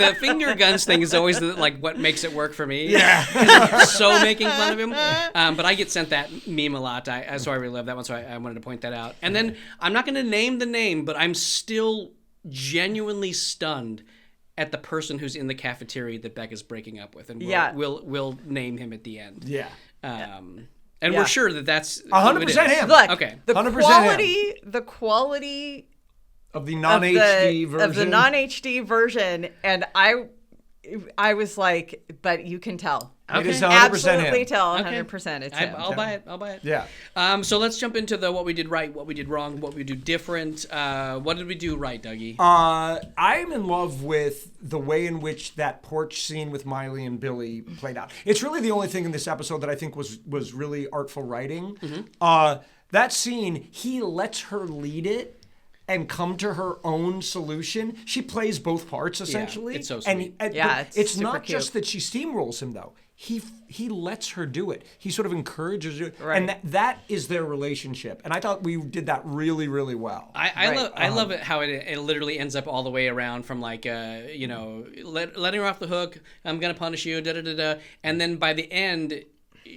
The finger guns thing is always what makes it work for me. Yeah, I'm so making fun of him. But I get sent that meme a lot. So I really love that one. So I wanted to point that out. And then I'm not going to name the name, but I'm still genuinely stunned at the person who's in the cafeteria that Becca's breaking up with, and we'll name him at the end. Yeah. And we're sure that that's 100% him. Look, Okay. the 100% quality Of the non-HD version. of the non-HD version, and I was like, but you can tell. It is Okay. 100% Absolutely him. tell, Okay. 100% it's him. I'll buy it. Yeah. So let's jump into what we did right, what we did wrong, what we do different. What did we do right, Dougie? I'm in love with the way in which that porch scene with Miley and Billy played out. It's really the only thing in this episode that I think was really artful writing. That scene, he lets her lead it and come to her own solution. She plays both parts, essentially. it's so sweet. And Yeah, but it's it's not super cute. just that she steamrolls him, though. He lets her do it. He sort of encourages her. Right. And that is their relationship. And I thought we did that really, really well. I love it how it literally ends up all the way around from letting her off the hook. I'm gonna punish you. Da da da da. And then by the end,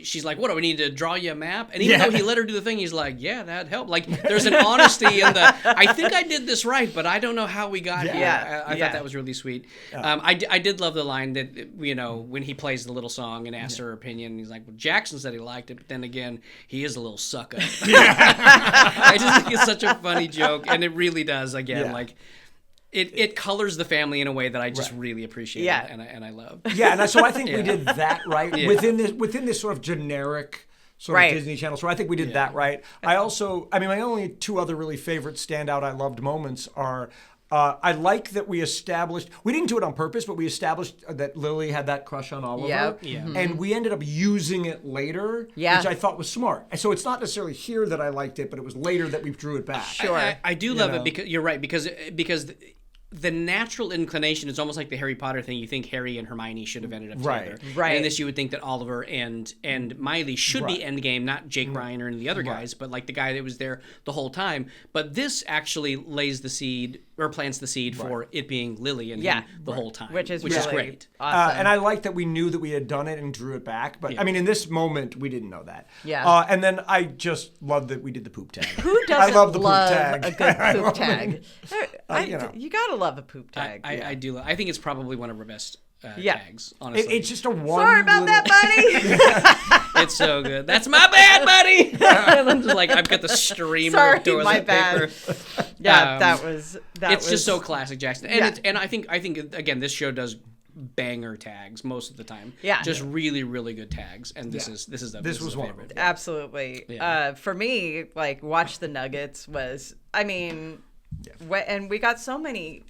she's like, what do we need to draw you a map? And even though he let her do the thing, he's like, yeah, that helped. Like, there's an honesty in the, I think I did this right, but I don't know how we got here. I thought that was really sweet. I did love the line that, you know, when he plays the little song and asks her opinion, he's like, well, Jackson said he liked it, but then again, he is a little sucker. I just think it's such a funny joke, and it really does, again, like, It colors the family in a way that I just really appreciate and I love. Yeah, and so I think we did that right within this sort of generic sort of Disney Channel. So I think we did that right. I mean, my only two other really favorite standout I loved moments are I like that we didn't do it on purpose, but we established that Lily had that crush on Oliver. And we ended up using it later, which I thought was smart. And so it's not necessarily here that I liked it, but it was later that we drew it back. Sure. I do love it because you're right, because the natural inclination is almost like the Harry Potter thing. You think Harry and Hermione should have ended up together. Right. And in this, you would think that Oliver and Miley should be endgame, not Jake Ryan or any of the other guys, but like the guy that was there the whole time. But this actually lays the seed or plants the seed for it being Lily and him the whole time, which is great. Awesome. And I like that we knew that we had done it and drew it back. But I mean, in this moment, we didn't know that. Yeah. And then I just love that we did the poop tag. Who doesn't love the love poop tag? a good poop tag? You gotta love a poop tag. I do. I think it's probably one of our best tags, honestly. It's just a one. Sorry about that, buddy. It's so good. That's my bad, buddy. And I'm just like, I've got the streamer Sorry, of toilet my paper. bad. Yeah, that was. It's just so classic Jackson, and I think again, this show does banger tags most of the time. Yeah, just really, really good tags, and this was one of them. Absolutely. Yeah. For me, like, Watch the Nuggets was. I mean, and we got so many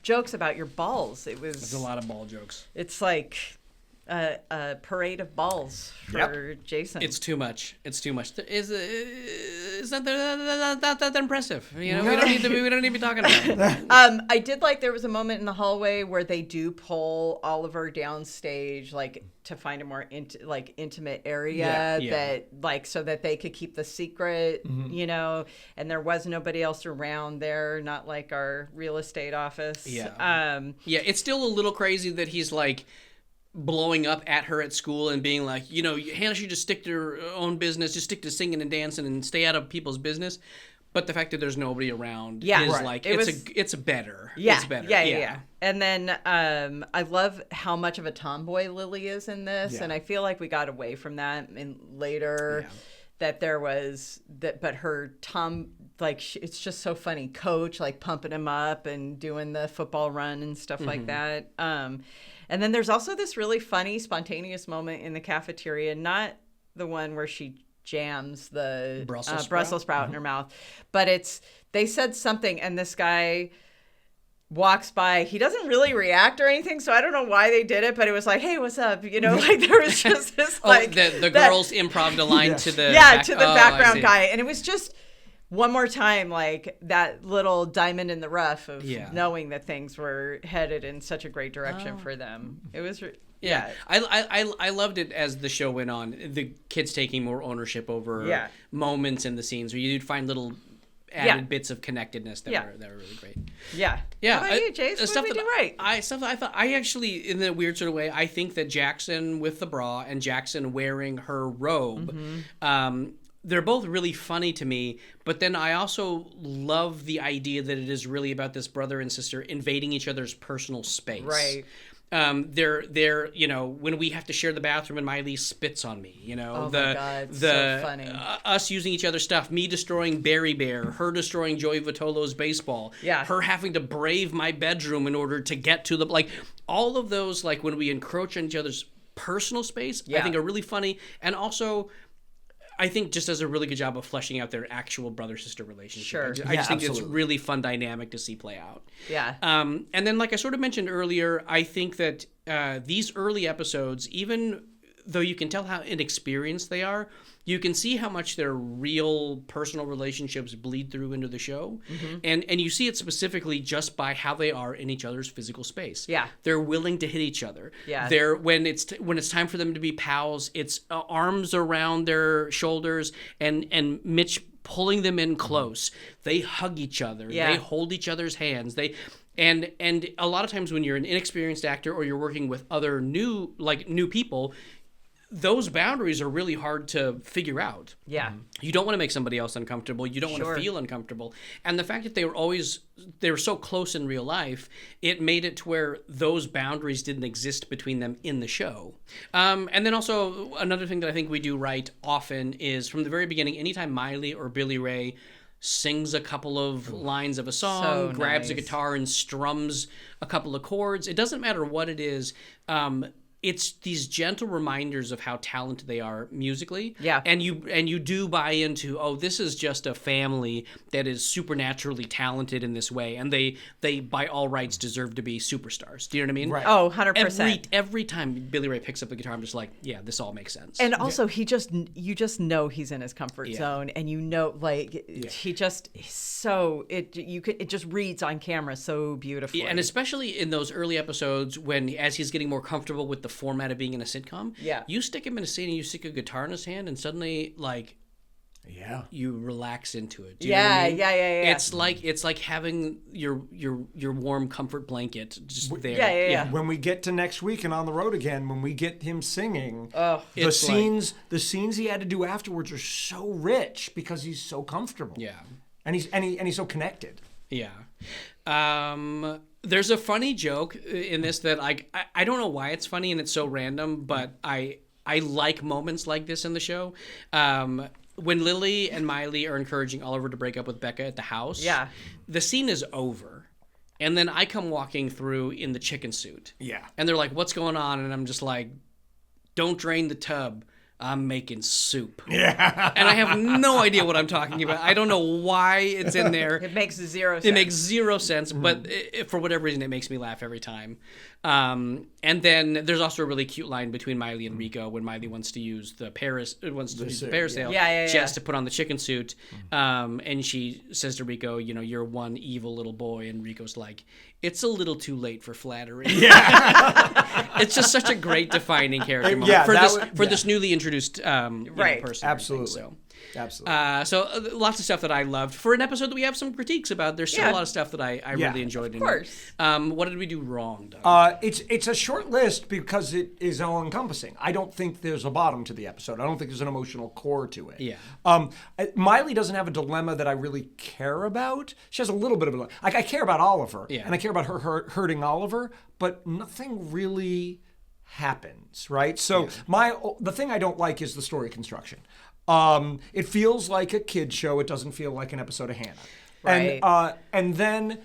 jokes about your balls. It's a lot of ball jokes. It's like a parade of balls for Jason. It's too much. It's not that impressive. You know, we don't need to be talking about it. I did like there was a moment in the hallway where they do pull Oliver downstage, like to find a more intimate area that like so that they could keep the secret, you know, and there was nobody else around there, not like our real estate office. It's still a little crazy that he's like blowing up at her at school and being like, you know, Hannah should just stick to her own business, just stick to singing and dancing and stay out of people's business. But the fact that there's nobody around is like it's better. It's better. Yeah. And then I love how much of a tomboy Lily is in this, and I feel like we got away from that in later. That there was that, but her it's just so funny. Coach like pumping him up and doing the football run and stuff like that. And then there's also this really funny, spontaneous moment in the cafeteria, not the one where she jams the Brussels sprout in her mouth, but they said something and this guy walks by. He doesn't really react or anything, so I don't know why they did it, but it was like, hey, what's up? You know, like there was just this the girls improv the line to the background guy, and it was just one more time, like that little diamond in the rough of knowing that things were headed in such a great direction for them. It was, I loved it as the show went on. The kids taking more ownership over moments in the scenes where you'd find little added bits of connectedness that were really great. Yeah. How about you, Jace? What did we do right? I thought I actually, in a weird sort of way, I think that Jackson with the bra and Jackson wearing her robe. They're both really funny to me, but then I also love the idea that it is really about this brother and sister invading each other's personal space. Right. They're you know, when we have to share the bathroom and Miley spits on me, you know, my God, so funny. Us using each other's stuff, me destroying Berry Bear, her destroying Joey Vitolo's baseball, her having to brave my bedroom in order to get to the, like, all of those, like when we encroach on each other's personal space, I think are really funny, and also I think just does a really good job of fleshing out their actual brother-sister relationship. Sure. I just think it's a really fun dynamic to see play out. Yeah. And then, like I sort of mentioned earlier, I think that these early episodes, even though you can tell how inexperienced they are, you can see how much their real personal relationships bleed through into the show. And you see it specifically just by how they are in each other's physical space. Yeah. They're willing to hit each other. Yeah. They're when it's time for them to be pals, it's arms around their shoulders and Mitch pulling them in close. They hug each other. Yeah. They hold each other's hands. And a lot of times when you're an inexperienced actor or you're working with other new people, those boundaries are really hard to figure out. Yeah. You don't want to make somebody else uncomfortable. You don't want to feel uncomfortable. And the fact that they were so close in real life, it made it to where those boundaries didn't exist between them in the show. And then also another thing that I think we do right often is from the very beginning, anytime Miley or Billy Ray sings a couple of lines of a song, grabs a guitar and strums a couple of chords, it doesn't matter what it is. It's these gentle reminders of how talented they are musically. Yeah. And you do buy into, oh, this is just a family that is supernaturally talented in this way, and they by all rights deserve to be superstars. Do you know what I mean? Right. Oh, 100%. Every time Billy Ray picks up the guitar, I'm just like, yeah, this all makes sense. And also, you just know he's in his comfort zone, and he just it just reads on camera so beautifully. Yeah, and especially in those early episodes as he's getting more comfortable with the format of being in a sitcom, you stick him in a scene and you stick a guitar in his hand, and suddenly you relax into it. Do you know what I mean? Yeah. It's like having your warm comfort blanket just there. Yeah. When we get to next week and On the Road Again, when we get him singing, the scenes he had to do afterwards are so rich because he's so comfortable. Yeah. And he's so connected. Yeah. There's a funny joke in this that I don't know why it's funny and it's so random, but I like moments like this in the show. When Lily and Miley are encouraging Oliver to break up with Becca at the house, the scene is over. And then I come walking through in the chicken suit. Yeah. And they're like, what's going on? And I'm just like, don't drain the tub. I'm making soup. Yeah. And I have no idea what I'm talking about. I don't know why it's in there. It makes zero sense. It makes zero sense, but for whatever reason, it makes me laugh every time. And then there's also a really cute line between Miley and Rico when Miley wants to use the parasail. She has to put on the chicken suit. And she says to Rico, you're one evil little boy. And Rico's like, it's a little too late for flattery. Yeah. It's just such a great defining character moment for this newly introduced person. Absolutely. Absolutely. So lots of stuff that I loved. For an episode that we have some critiques about, there's still a lot of stuff that I really enjoyed. Of course. What did we do wrong, Doug? It's a short list because it is all-encompassing. I don't think there's a bottom to the episode. I don't think there's an emotional core to it. Yeah. Miley doesn't have a dilemma that I really care about. She has a little bit of a... I care about Oliver, and I care about her hurting Oliver, but nothing really happens, right? So the thing I don't like is the story construction. It feels like a kid show. It doesn't feel like an episode of Hannah. Right. And then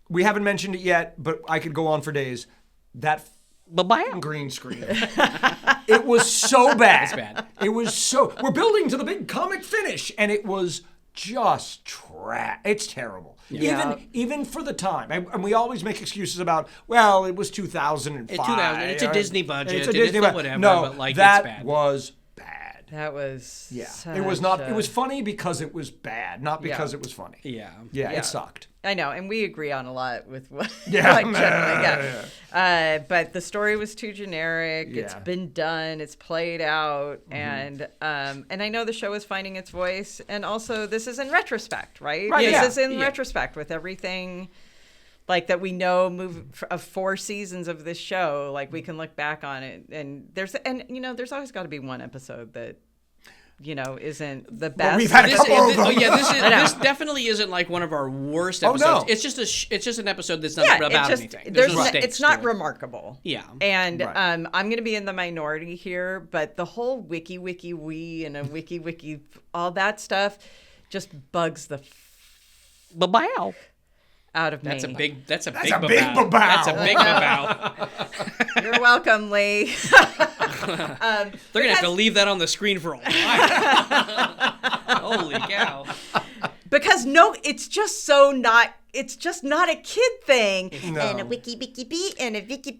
we haven't mentioned it yet, but I could go on for days. That green screen. It was so bad. It's bad. It was so... We're building to the big comic finish, and it was just trash. It's terrible. Yeah. Even for the time. And we always make excuses about, well, it was 2005. It's a Disney budget. It's a Disney budget. Whatever, no, but that it's bad. was bad. That was it was not. It was funny because it was bad, not because it was funny. Yeah, it sucked. I know, and we agree on a lot with what. Yeah. But the story was too generic. Yeah. It's been done. It's played out, and I know the show is finding its voice, and also this is in retrospect, right? This is in retrospect with everything. Like that we know of 4 seasons of this show, like we can look back on it, and there's always got to be one episode that isn't the best. Well, we've had a couple of them. This definitely isn't like one of our worst episodes. Oh, no. It's just an episode that's not about anything. There's no stakes it's not to it. Remarkable. Yeah. And I'm going to be in the minority here, but the whole wiki wee and a wiki all that stuff just bugs the out of me. That's a big That's a big babao. That's a big babao. You're welcome, Lee. They're gonna have to leave that on the screen for a while. Holy cow! Because it's just not a kid thing. No. And a wiki bee and a wiki.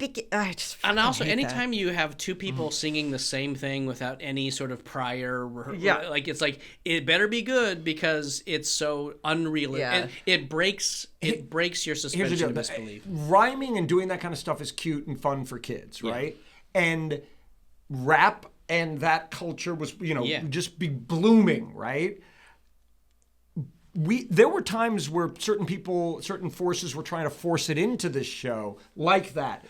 And also, anytime you have two people singing the same thing without any sort of prior, it's like it better be good because it's so unreal. Yeah. It breaks your suspension of disbelief. Rhyming and doing that kind of stuff is cute and fun for kids, right? And rap and that culture was, just be blooming, right? there were times where certain forces were trying to force it into this show like that.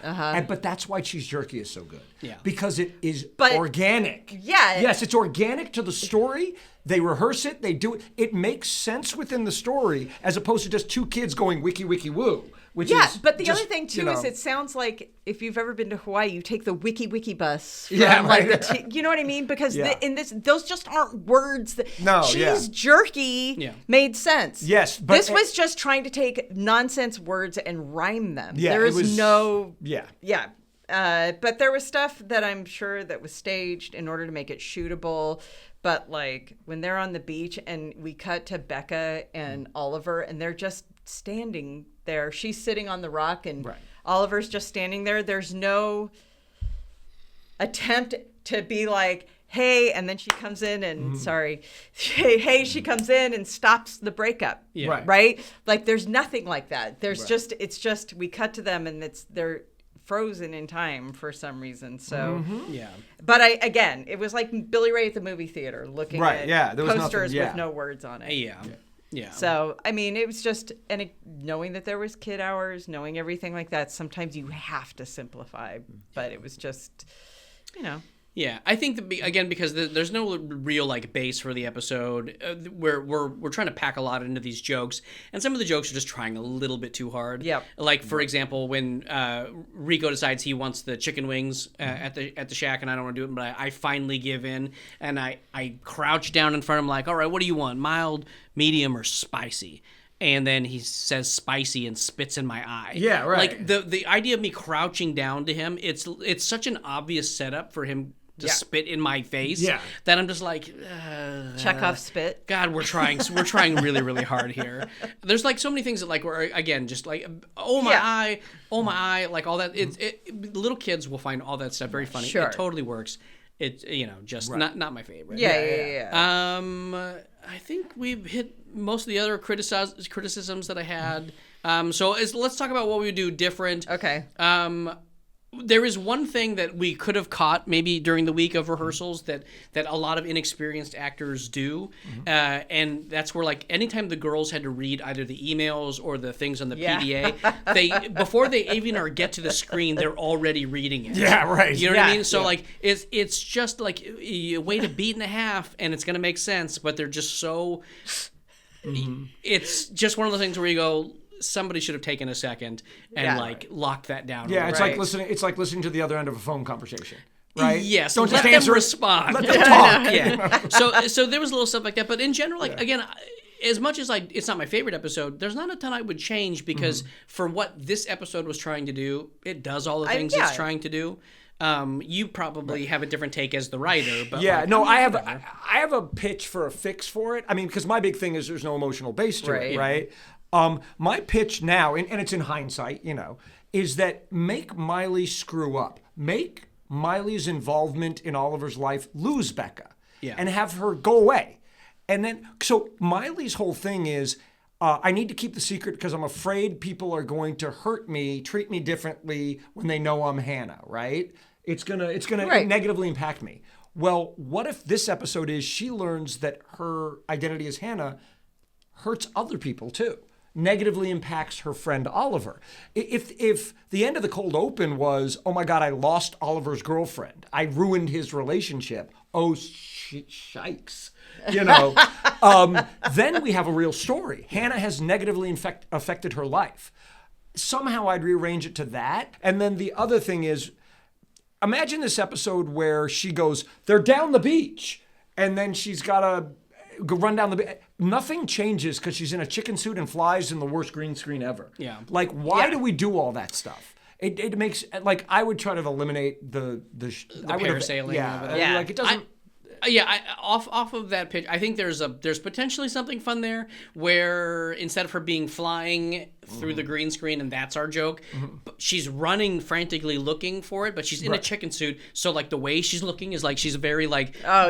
But that's why Cheese Jerky is so good. Yeah. Because it is organic. Yeah. Yes, it's organic to the story. They rehearse it. They do it. It makes sense within the story as opposed to just two kids going wiki wiki woo. Which is but the just, other thing too is it sounds like if you've ever been to Hawaii, you take the wiki bus. From, you know what I mean? Because those just aren't words. Cheese jerky made sense. Yes, but this was just trying to take nonsense words and rhyme them. Yeah, there was no. Yeah. But there was stuff that I'm sure that was staged in order to make it shootable. But like when they're on the beach and we cut to Becca and Oliver and they're just standing there. She's sitting on the rock and Oliver's just standing there. There's no attempt to be like, hey, and then she comes in and she comes in and stops the breakup. Yeah. Right? Like there's nothing like that. There's it's just we cut to them and they're frozen in time for some reason. So but it was like Billy Ray at the movie theater looking at there was posters nothing, with no words on it. Yeah. So, I mean, it was just, knowing that there was kid hours, knowing everything like that, sometimes you have to simplify, but it was just, Yeah, I think again because there's no real like base for the episode. We're trying to pack a lot into these jokes, and some of the jokes are just trying a little bit too hard. Yep. Like for example, when Rico decides he wants the chicken wings at the shack, and I don't want to do it, but I finally give in, and I crouch down in front of him like, all right, what do you want, mild, medium, or spicy? And then he says spicy and spits in my eye. Yeah, right. Like the idea of me crouching down to him, it's such an obvious setup for him to spit in my face that I'm just like Chekhov spit. God, we're trying really, really hard here. There's like so many things that like were again just like eye, like all that. Little kids will find all that stuff very funny. Sure. It totally works. It's just not my favorite. Yeah. I think we've hit most of the other criticisms that I had. So let's talk about what we would do different. Okay. There is one thing that we could have caught maybe during the week of rehearsals that a lot of inexperienced actors do, and that's where like anytime the girls had to read either the emails or the things on the PDA, they before they even get to the screen, they're already reading it. Yeah, right. You know what I mean? So like it's just like you wait a beat and a half and it's gonna make sense, but they're just so. It's just one of those things where you go, somebody should have taken a second and like locked that down. Yeah, it's like listening. It's like listening to the other end of a phone conversation, right? Yes. Don't let just answer. Them respond. Let them talk. Yeah. So there was a little stuff like that, but in general, like again, as much as like it's not my favorite episode, there's not a ton I would change because for what this episode was trying to do, it does all the things it's trying to do. You probably have a different take as the writer, but I have a pitch for a fix for it. I mean, because my big thing is there's no emotional base to it, right? My pitch now, and it's in hindsight, is that make Miley screw up. Make Miley's involvement in Oliver's life lose Becca. And have her go away. And then, so Miley's whole thing is, I need to keep the secret because I'm afraid people are going to hurt me, treat me differently when they know I'm Hannah, right? It's gonna negatively impact me. Well, what if this episode is she learns that her identity as Hannah hurts other people too? Negatively impacts her friend Oliver. If the end of the cold open was, oh my God, I lost Oliver's girlfriend, I ruined his relationship, oh shikes, then we have a real story. Hannah has negatively affected her life. Somehow I'd rearrange it to that. And then the other thing is, imagine this episode where she goes, they're down the beach, and then she's got to run down the beach. Nothing changes because she's in a chicken suit and flies in the worst green screen ever. Yeah. Like, why do we do all that stuff? It makes, like, I would try to eliminate the parasailing. Like, it doesn't. Off of that pitch, I think there's potentially something fun there where instead of her being flying through the green screen and that's our joke, she's running frantically looking for it, but she's in a chicken suit, so like the way she's looking is like she's very like that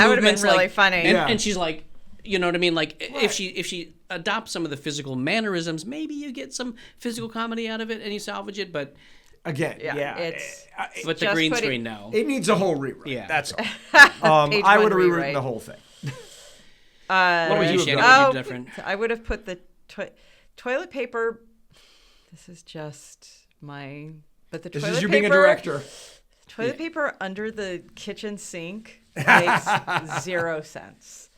would have been really funny. And she's like, you know what I mean? Like if she adopts some of the physical mannerisms, maybe you get some physical comedy out of it and you salvage it, but. Again, But the green screen, no. It needs a whole rewrite. Yeah. That's all. I would have rewritten the whole thing. What would you, Shannon? Oh, What would you do different? I would have put the toilet paper. This is just my. But the This toilet is you paper, being a director. Toilet paper under the kitchen sink makes 0 sense.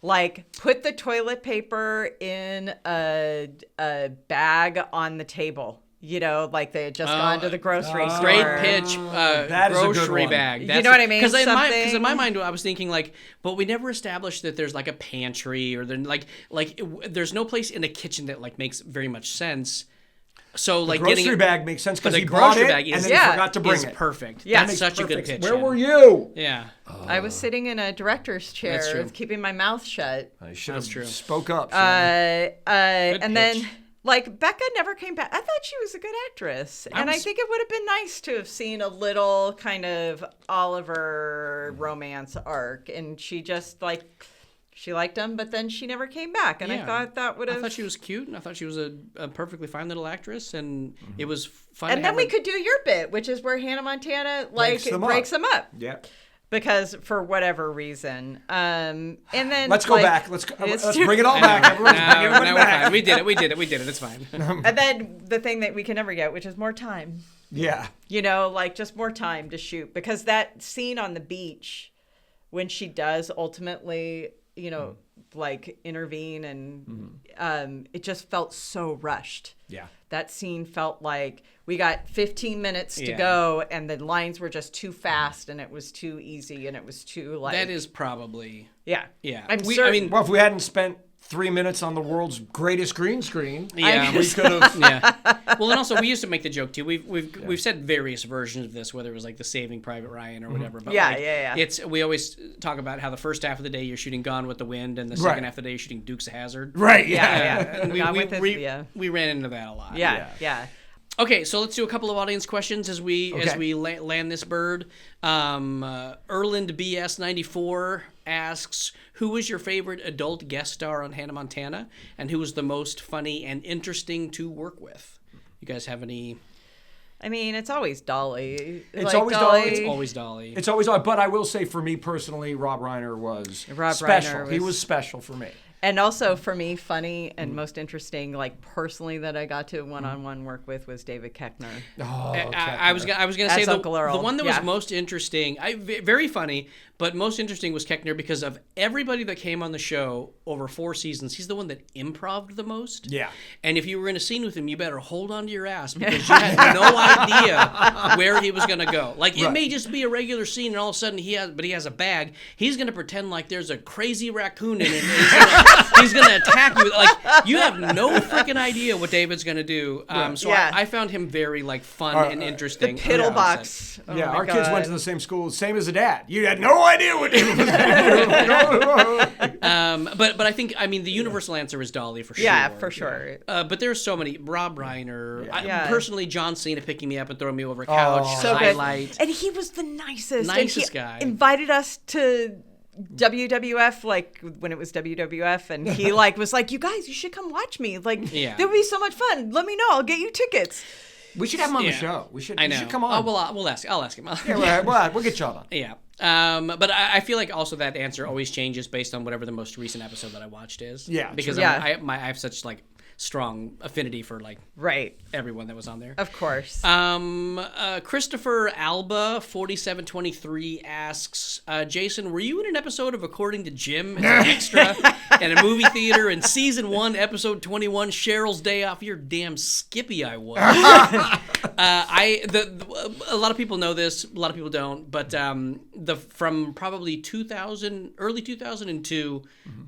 Like, put the toilet paper in a bag on the table. You know, like they had just gone to the grocery store. Great pitch, That is a good grocery one. bag. You know what I mean? Because in Something- my mind, I was thinking like, but we never established that there's like a pantry or then there's no place in a kitchen that like makes very much sense. So like Grocery getting bag makes sense because the he brought grocery it bag and is- then he Yeah. forgot to bring is it. perfect. Yeah. That's such a good Perfect. pitch. Where yeah. were you? Yeah. I was sitting in a director's chair, That's true. keeping my mouth shut. I should That's have true. spoke up. Shannon. And then, pitch. like, Becca never came back. I thought she was a good actress. And I was- think it would have been nice to have seen a little kind of Oliver romance arc. And she just, like, she liked him, but then she never came back. And I Yeah. thought that would I have. thought she was cute, and I thought she was a perfectly fine little actress, and it was fun. And to then have we her- could do your bit, which is where Hannah Montana, like, breaks them up. Yeah. Because for whatever reason. And then. Let's go like, back. Let's it's bring it all I back. know. Everyone's No, everybody we're back. fine. We did it. It's fine. And then the thing that we can never get, which is more time. Yeah. You know, like just more time to shoot. Because that scene on the beach, when she does ultimately, you know, like intervene and it just felt so rushed. Yeah. That scene felt like we got 15 minutes to Yeah. go and the lines were just too fast and it was too easy and it was too like. That is probably Yeah. yeah. I'm I certain. mean, Well, if we hadn't spent 3 minutes on the world's greatest green screen, yeah. we could have. Yeah. Well, and also we used to make the joke too. We've said various versions of this, whether it was like the Saving Private Ryan or whatever. But Yeah, like, yeah. It's we always talk about how the first half of the day you're shooting Gone with the Wind, and the Right. second half of the day you're shooting Dukes of Hazzard. Right. Yeah, Yeah. yeah. And Gone with it, yeah. we ran into that a lot. Yeah. Okay, so let's do a couple of audience questions as we Okay. land this bird. Erland BS94 asks, "Who was your favorite adult guest star on Hannah Montana, and who was the most funny and interesting to work with?" You guys have any? I mean, it's always Dolly. It's always Dolly. It's always Dolly. It's always odd, but I will say for me personally, Rob Reiner was Rob special. Reiner He was- was special for me. And also for me, funny and most interesting, like personally, that I got to one-on-one work with was David Koechner. Oh, I was gonna say As Uncle Earl, the one that yeah. was most interesting, very funny, but most interesting was Koechner because of everybody that came on the show over 4 seasons. He's the one that improv'd the most. Yeah. And if you were in a scene with him, you better hold on to your ass because you had no idea where he was gonna go. Like it may just be a regular scene, and all of a sudden he has a bag. He's gonna pretend like there's a crazy raccoon in it. And he's gonna attack you. Like you have no freaking idea what David's gonna do. So Yeah. I found him very like fun and interesting. Piddle on set. box. Oh Yeah, my our kids God. went to the same school, same as a dad. You had no idea what David was going to do. But I think the universal answer is Dolly for sure. Yeah, for sure. But there's so many. Rob Reiner. Yeah. Personally, John Cena picking me up and throwing me over a couch. So highlight. good. And he was the nicest. Nicest and he guy. Invited us to WWF, like when it was WWF, and he like was like, "You guys, you should come watch me. Like, Yeah. that would be so much fun. Let me know. I'll get you tickets." We should have him on Yeah. the show. We should. I You know. should come on. Oh, well, we'll ask. I'll ask him. Yeah, we'll get you on. Yeah. But I feel like also that answer always changes based on whatever the most recent episode that I watched is. Yeah, Because true. I have such like strong affinity for like Right. everyone that was on there. Of course. Christopher Alba 4723 asks, Jason, were you in an episode of According to Jim as an extra at a movie theater in season 1, episode 21, Cheryl's Day Off? You're damn skippy I was. A lot of people know this, a lot of people don't, but from probably early 2002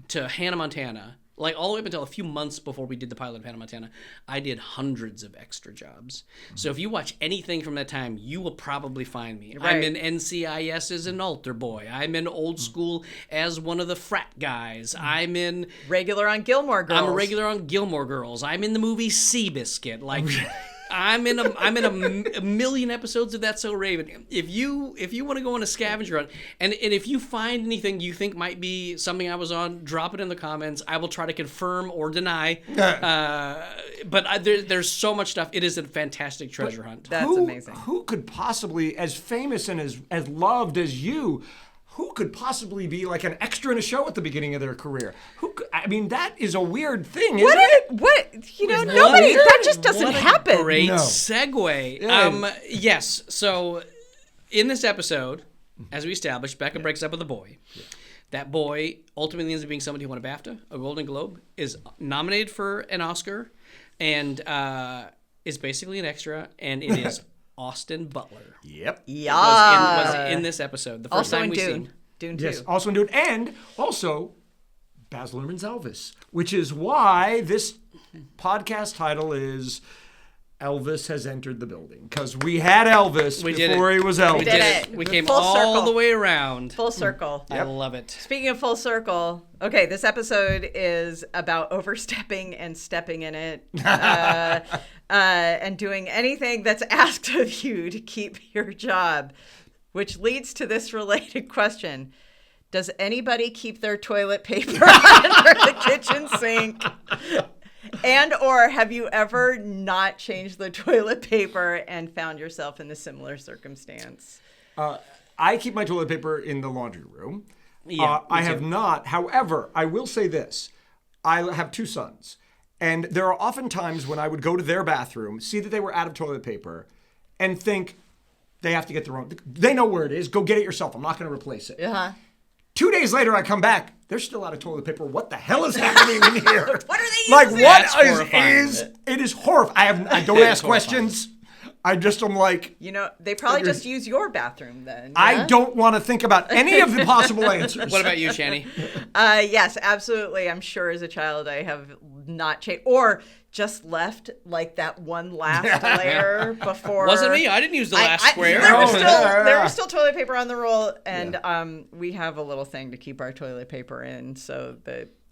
to Hannah Montana, like all the way up until a few months before we did the pilot of Hannah Montana, I did hundreds of extra jobs. So if you watch anything from that time, you will probably find me. Right. I'm in NCIS as an altar boy. I'm in Old School as one of the frat guys. I'm in... Regular on Gilmore Girls. I'm a regular on Gilmore Girls. I'm in the movie Seabiscuit. Like... I'm in a million episodes of That's So Raven. If you want to go on a scavenger hunt, and if you find anything you think might be something I was on, drop it in the comments. I will try to confirm or deny. But there's so much stuff. It is a fantastic treasure hunt. That's amazing. Who could possibly, as famous and as loved as you, who could possibly be like an extra in a show at the beginning of their career? I mean, that is a weird thing, isn't it? Nobody, that just doesn't happen. Great No. segue. Yeah. Yes, so in this episode, as we established, Becca breaks up with a boy. Yeah. That boy ultimately ends up being somebody who won a BAFTA, a Golden Globe, is nominated for an Oscar, and is basically an extra, and it is Austin Butler. Yep. Yeah. Was in this episode. The first Also time in we Dune. seen. Dune 2. Yes, also in Dune. And also Baz Luhrmann's Elvis, which is why this podcast title is Elvis Has Entered the Building. Because we had Elvis before he was Elvis. We did it. We came Full all circle. the way around. Full circle. I love it. Speaking of full circle, okay, this episode is about overstepping and stepping in it, and doing anything that's asked of you to keep your job, which leads to this related question. Does anybody keep their toilet paper under the kitchen sink? And or have you ever not changed the toilet paper and found yourself in a similar circumstance? I keep my toilet paper in the laundry room. Yeah, I have not. However, I will say this. I have 2 sons. And there are often times when I would go to their bathroom, see that they were out of toilet paper, and think they have to get their own. They know where it is. Go get it yourself. I'm not going to replace it. Uh-huh. 2 days later, I come back. They're still out of toilet paper. What the hell is happening in here? What are they like, using? what That's is horrifying. it is horrifying. I don't ask questions. I just am like, You know, they probably just use your bathroom then. I yeah? don't want to think about any of the possible answers. What about you, Shani? Yes, absolutely. I'm sure as a child I have not changed or just left like that one last layer before. Wasn't me. I didn't use the last square. There was still toilet paper on the roll, and we have a little thing to keep our toilet paper in.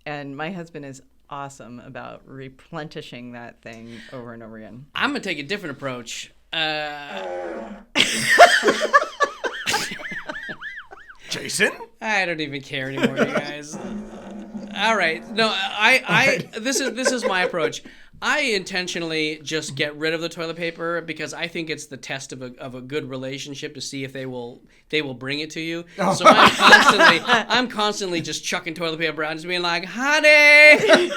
And my husband is awesome about replenishing that thing over and over again. I'm going to take a different approach. Jason? I don't even care anymore, you guys. All right. No, this is my approach. I intentionally just get rid of the toilet paper because I think it's the test of a good relationship to see if they will bring it to you. So I'm constantly just chucking toilet paper around, just being like, "Honey,"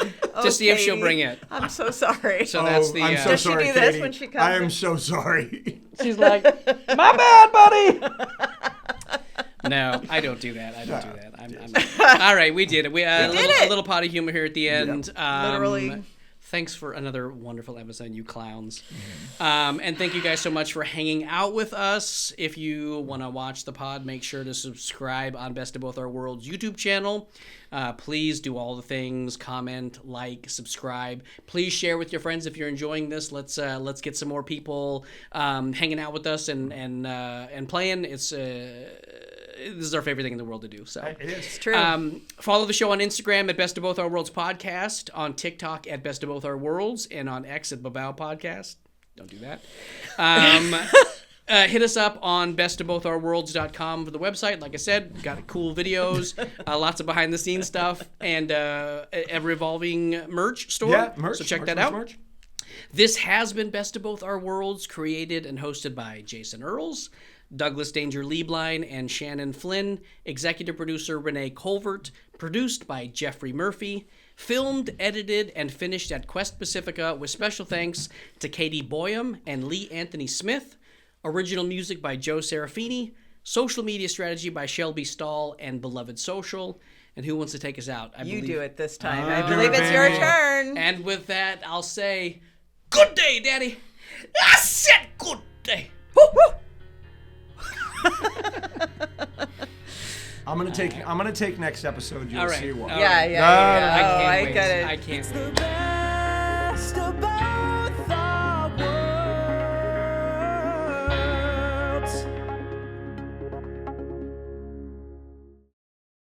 to see if she'll bring it. I'm so sorry. So that's the. I'm so Does she sorry, do this Katie. when she comes I am in? so sorry. She's like, "My bad, buddy." No, I don't do that. I'm all right, we did it. A little potty humor here at the end. Literally. Thanks for another wonderful episode, you clowns. And thank you guys so much for hanging out with us. If you want to watch the pod, make sure to subscribe on Best of Both Our Worlds YouTube channel. Please do all the things, comment, like, subscribe. Please share with your friends if you're enjoying this. Let's get some more people hanging out with us and playing. This is our favorite thing in the world to do. So It is. It's true. follow the show on Instagram at Best of Both Our Worlds Podcast, on TikTok at Best of Both Our Worlds, and on X at Babao Podcast. Don't do that. Hit us up on bestofbothourworlds.com for the website. Like I said, got cool videos, lots of behind the scenes stuff, and a revolving merch store. Yeah, merch. So check that merch, out. merch. This has been Best of Both Our Worlds, created and hosted by Jason Earles, Douglas Danger Lieblein, and Shannon Flynn. Executive producer Renee Colvert. Produced by Jeffrey Murphy. Filmed, edited, and finished at Quest Pacifica, with special thanks to Katie Boyum and Lee Anthony Smith. Original music by Joe Serafini. Social media strategy by Shelby Stahl and Beloved Social. And who wants to take us out? You do it this time. I I do believe it, it's your baby. turn. And with that, I'll say, good day, Daddy. I said good day. Woo, woo. I'm gonna take next episode. You'll All right. see why. Yeah. I Oh, can't I wait. get it. I can't It's wait. the best.